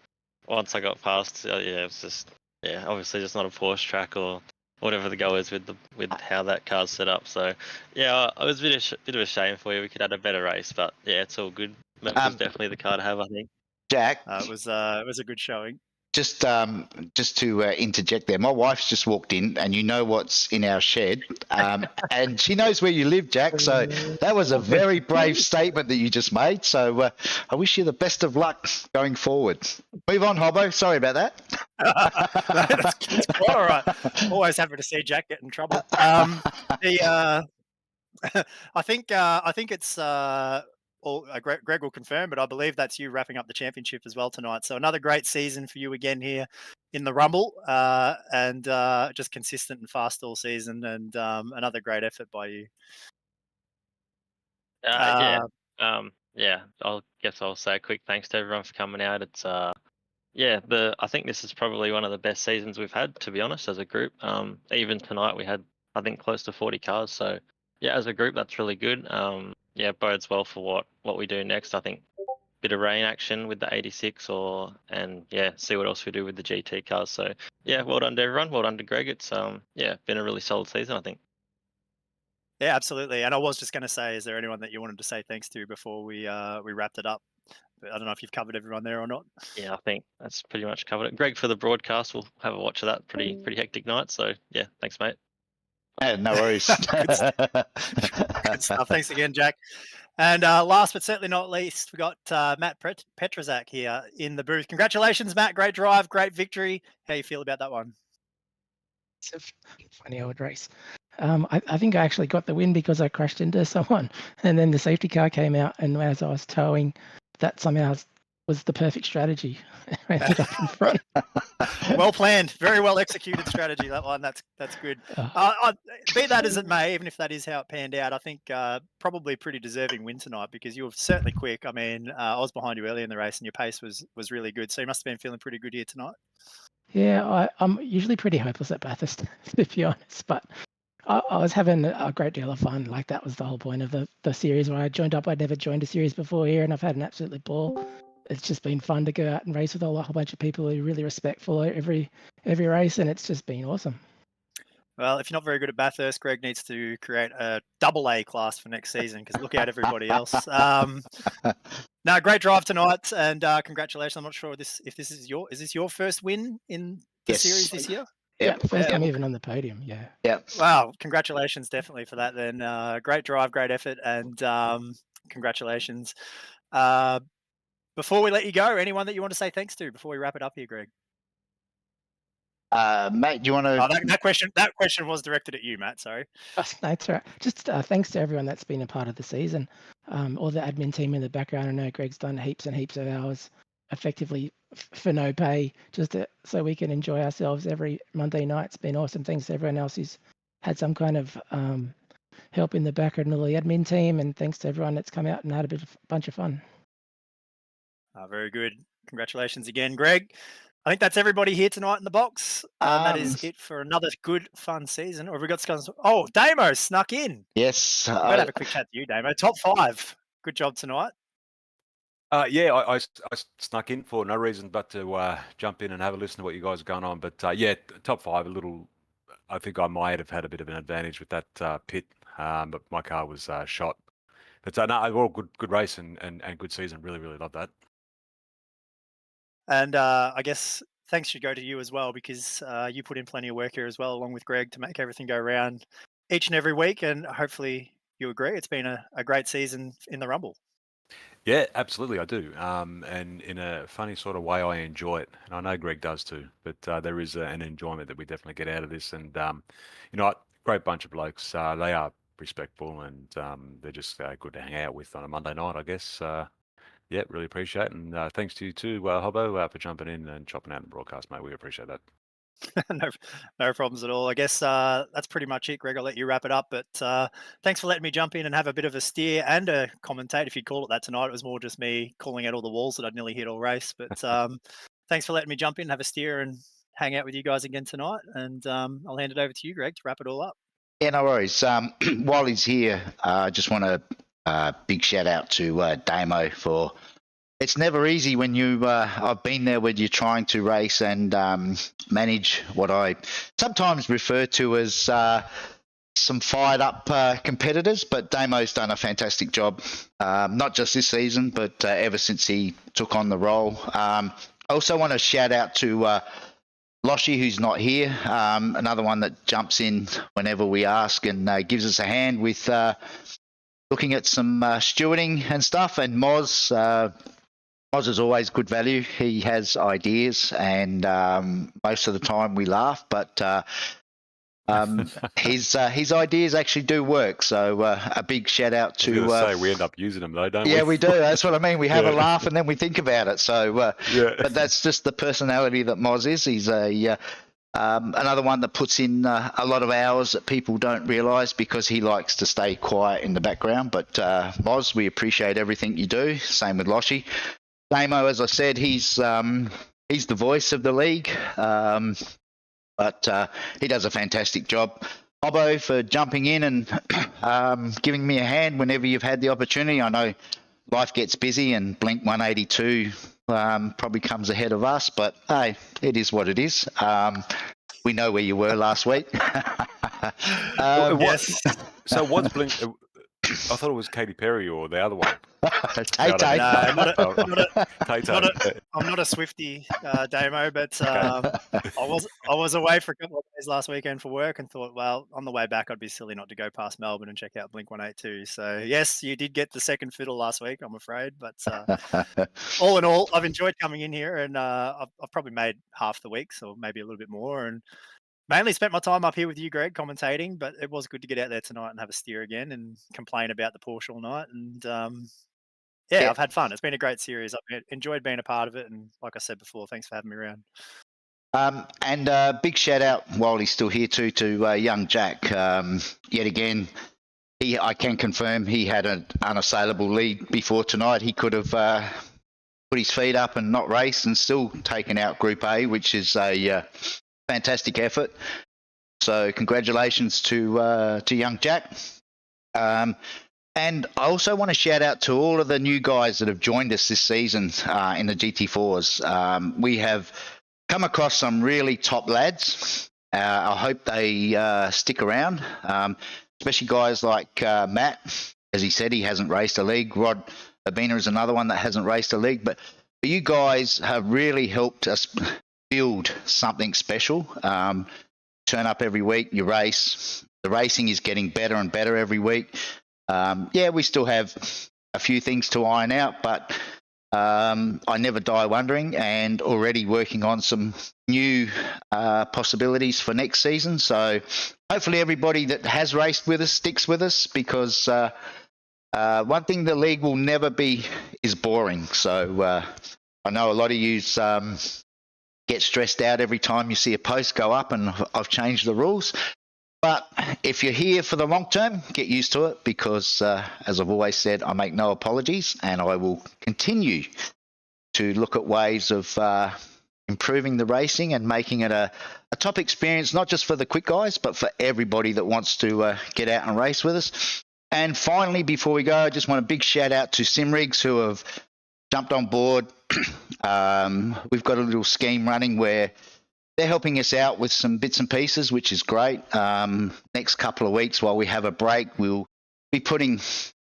once I got past, it was just obviously just not a Porsche track or whatever the go is with how that car's set up. So yeah, it was a bit of a shame for you. We could have had a better race, but yeah, it's all good. Merc was definitely the car to have, I think. Jack, it was a good showing. Just to interject there, my wife's just walked in, and you know what's in our shed, and she knows where you live, Jack. So that was a very brave statement that you just made. So I wish you the best of luck going forward. Move on, Hobbo. Sorry about that. It's quite all right. Always happy to see Jack get in trouble. I think it's. Greg will confirm, but I believe that's you wrapping up the championship as well tonight. So another great season for you again here in the Rumble, and just consistent and fast all season, and another great effort by you. I guess I'll say a quick thanks to everyone for coming out. It's I think this is probably one of the best seasons we've had, to be honest, as a group. Even tonight we had, I think, close to 40 cars. So yeah, as a group, that's really good. Bodes well for what we do next. I think bit of rain action with the 86 and see what else we do with the GT cars. So yeah, well done to everyone. Well done to Greg. It's been a really solid season, I think. Yeah, absolutely. And I was just going to say, is there anyone that you wanted to say thanks to before we wrapped it up? But I don't know if you've covered everyone there or not. Yeah, I think that's pretty much covered it. Greg for the broadcast. We'll have a watch of that. Pretty hectic night. So yeah, thanks, mate. No worries. Good stuff. Thanks again, Jack. And last but certainly not least, we got Matt Petrazak here in the booth. Congratulations, Matt. Great drive, great victory. How you feel about that one? It's a funny old race. I think I actually got the win because I crashed into someone, and then the safety car came out, and as I was towing, that somehow was the perfect strategy. I ended up in front. Well planned, very well executed strategy. That one, that's good. Be that as it may, even if that is how it panned out, I think probably pretty deserving win tonight because you were certainly quick. I mean, I was behind you early in the race, and your pace was really good. So you must have been feeling pretty good here tonight. Yeah, I'm usually pretty hopeless at Bathurst, to be honest, but I was having a great deal of fun. Like that was the whole point of the series where I joined up. I'd never joined a series before here, and I've had an absolute ball. It's just been fun to go out and race with a whole bunch of people who are really respectful every race, and it's just been awesome. Well, if you're not very good at Bathurst, Greg needs to create a AA class for next season because look out everybody else. No, great drive tonight, and congratulations. I'm not sure if this is your first win in the series this year? Yeah, first time even on the podium. Yeah. Yeah. Wow, congratulations definitely for that then. Great drive, great effort, and congratulations. Before we let you go, anyone that you want to say thanks to before we wrap it up here, Greg? Matt, do you want to? Oh, that question was directed at you, Matt. Sorry. That's right. Just thanks to everyone that's been a part of the season. All the admin team in the background. I know Greg's done heaps and heaps of hours, effectively for no pay, just so we can enjoy ourselves every Monday night. It's been awesome. Thanks to everyone else who's had some kind of help in the background of the admin team, and thanks to everyone that's come out and had a bunch of fun. Very good. Congratulations again, Greg. I think that's everybody here tonight in the box. That is it for another good, fun season. Or have we got scans? Oh, Damo snuck in. Yes. I'm going to have a quick chat to you, Damo. Top 5. Good job tonight. Yeah, I snuck in for no reason but to jump in and have a listen to what you guys are going on. But yeah, top 5, a little. I think I might have had a bit of an advantage with that pit, but my car was shot. But no, overall good race and good season. Really love that. And I guess thanks should go to you as well because you put in plenty of work here as well, along with Greg, to make everything go around each and every week. And hopefully you agree. It's been a great season in the Rumble. Yeah, absolutely, I do. And in a funny sort of way, I enjoy it, and I know Greg does too. But there is an enjoyment that we definitely get out of this, and you know, great bunch of blokes. They are respectful, and they're just good to hang out with on a Monday night, I guess. Yeah, really appreciate it, and thanks to you too, Hobbo, for jumping in and chopping out the broadcast, mate. We appreciate that. No problems at all. I guess that's pretty much it, Greg. I'll let you wrap it up. But thanks for letting me jump in and have a bit of a steer and a commentate, if you'd call it that tonight. It was more just me calling out all the walls that I'd nearly hit all race. But thanks for letting me jump in, have a steer, and hang out with you guys again tonight. And I'll hand it over to you, Greg, to wrap it all up. Yeah, no worries. While he's here, I just want to big shout out to Damo for. It's never easy when you. I've been there when you're trying to race and manage what I sometimes refer to as some fired up competitors. But Damo's done a fantastic job, not just this season, but ever since he took on the role. I also want to shout out to Loshy, who's not here, another one that jumps in whenever we ask and gives us a hand with looking at some stewarding and stuff. And Moz is always good value. He has ideas, and most of the time we laugh, but his ideas actually do work. So a big shout out to. Say we end up using them though, don't we? Yeah, we do. That's what I mean. We have a laugh and then we think about it. So, but that's just the personality that Moz is. He's another one that puts in a lot of hours that people don't realise because he likes to stay quiet in the background. But Moz, we appreciate everything you do. Same with Loshy. Damo, as I said, he's the voice of the league, but he does a fantastic job. Hobbo for jumping in and giving me a hand whenever you've had the opportunity. I know life gets busy and Blink 182 probably comes ahead of us, but hey, it is what it is. We know where you were last week. Yes. So what's Blink? I thought it was Katy Perry or the other one. Tay-Tay. No, I'm not a Swiftie, Damo, but I was away for a couple of days last weekend for work and thought, well, on the way back, I'd be silly not to go past Melbourne and check out Blink 182. So yes, you did get the second fiddle last week, I'm afraid, but all in all, I've enjoyed coming in here, and I've probably made half the weeks or maybe a little bit more, and mainly spent my time up here with you, Greg, commentating, but it was good to get out there tonight and have a steer again and complain about the Porsche all night. And yeah, Yeah. I've had fun. It's been a great series. I've enjoyed being a part of it, and like I said before, thanks for having me around. And big shout out while he's still here to young Jack. Yet again, I can confirm he had an unassailable lead before tonight. He could have put his feet up and not raced and still taken out Group A, which is a fantastic effort. So congratulations to young Jack. And I also want to shout out to all of the new guys that have joined us this season in the GT4s. We have come across some really top lads. I hope they stick around, especially guys like Matt. As he said, he hasn't raced a league. Rod Abina is another one that hasn't raced a league. But you guys have really helped us build something special. Turn up every week, you race. The racing is getting better and better every week. Yeah, we still have a few things to iron out, but I never die wondering, and already working on some new possibilities for next season. So hopefully everybody that has raced with us sticks with us, because one thing the league will never be is boring. So I know a lot of you get stressed out every time you see a post go up and I've changed the rules. But if you're here for the long term, get used to it, because, as I've always said, I make no apologies, and I will continue to look at ways of improving the racing and making it a top experience, not just for the quick guys, but for everybody that wants to get out and race with us. And finally, before we go, I just want a big shout out to Simrigs, who have jumped on board. We've got a little scheme running where they're helping us out with some bits and pieces, which is great. Next couple of weeks, while we have a break, we'll be putting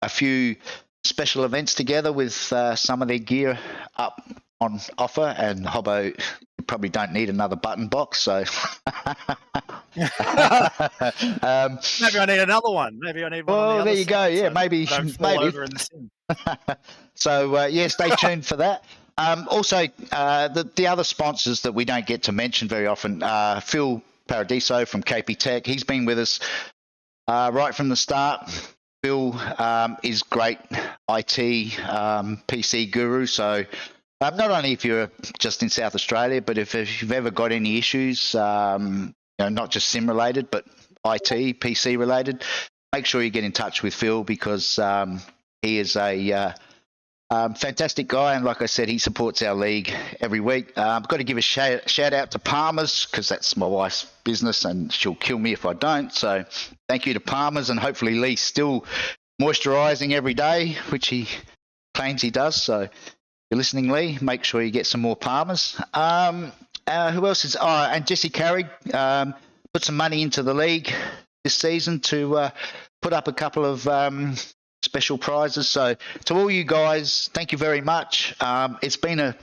a few special events together with some of their gear up on offer. And Hobbo, you probably don't need another button box, so Maybe I need another one. Maybe I need one. well, on the there other you go. side, Yeah, so maybe, I don't fall maybe. over in the sim. So yeah, stay tuned for that. Also, the other sponsors that we don't get to mention very often, Phil Paradiso from KP Tech. He's been with us right from the start. Phil is great IT PC guru. So not only if you're just in South Australia, but if you've ever got any issues, not just sim related, but IT, PC related, make sure you get in touch with Phil, because he is a fantastic guy, and like I said, he supports our league every week. I've got to give a shout out to Palmer's, because that's my wife's business and she'll kill me if I don't. So thank you to Palmer's, and hopefully Lee's still moisturising every day, which he claims he does. So if you're listening, Lee, make sure you get some more Palmer's. Who else is? And Jesse Carrig put some money into the league this season to put up a couple of special prizes. So to all you guys, thank you very much. It's been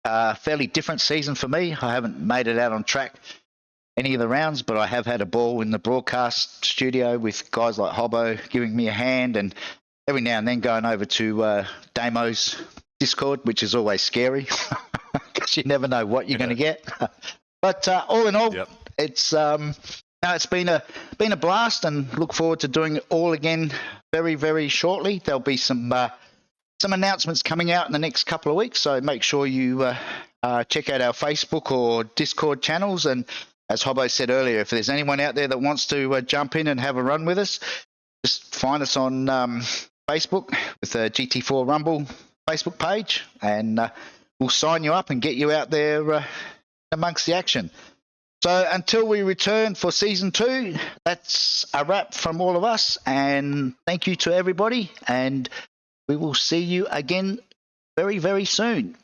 a fairly different season for me. I haven't made it out on track any of the rounds, but I have had a ball in the broadcast studio with guys like Hobbo giving me a hand, and every now and then going over to Damo's Discord, which is always scary because you never know what you're going to get. But all in all, Yep. it's been a blast, and look forward to doing it all again very, very shortly. There'll be some announcements coming out in the next couple of weeks, so make sure you check out our Facebook or Discord channels. And as Hobbo said earlier, if there's anyone out there that wants to jump in and have a run with us, just find us on Facebook with the GT4 Rumble Facebook page, and we'll sign you up and get you out there amongst the action. So until we return for season 2, that's a wrap from all of us, and thank you to everybody, and we will see you again very, very soon.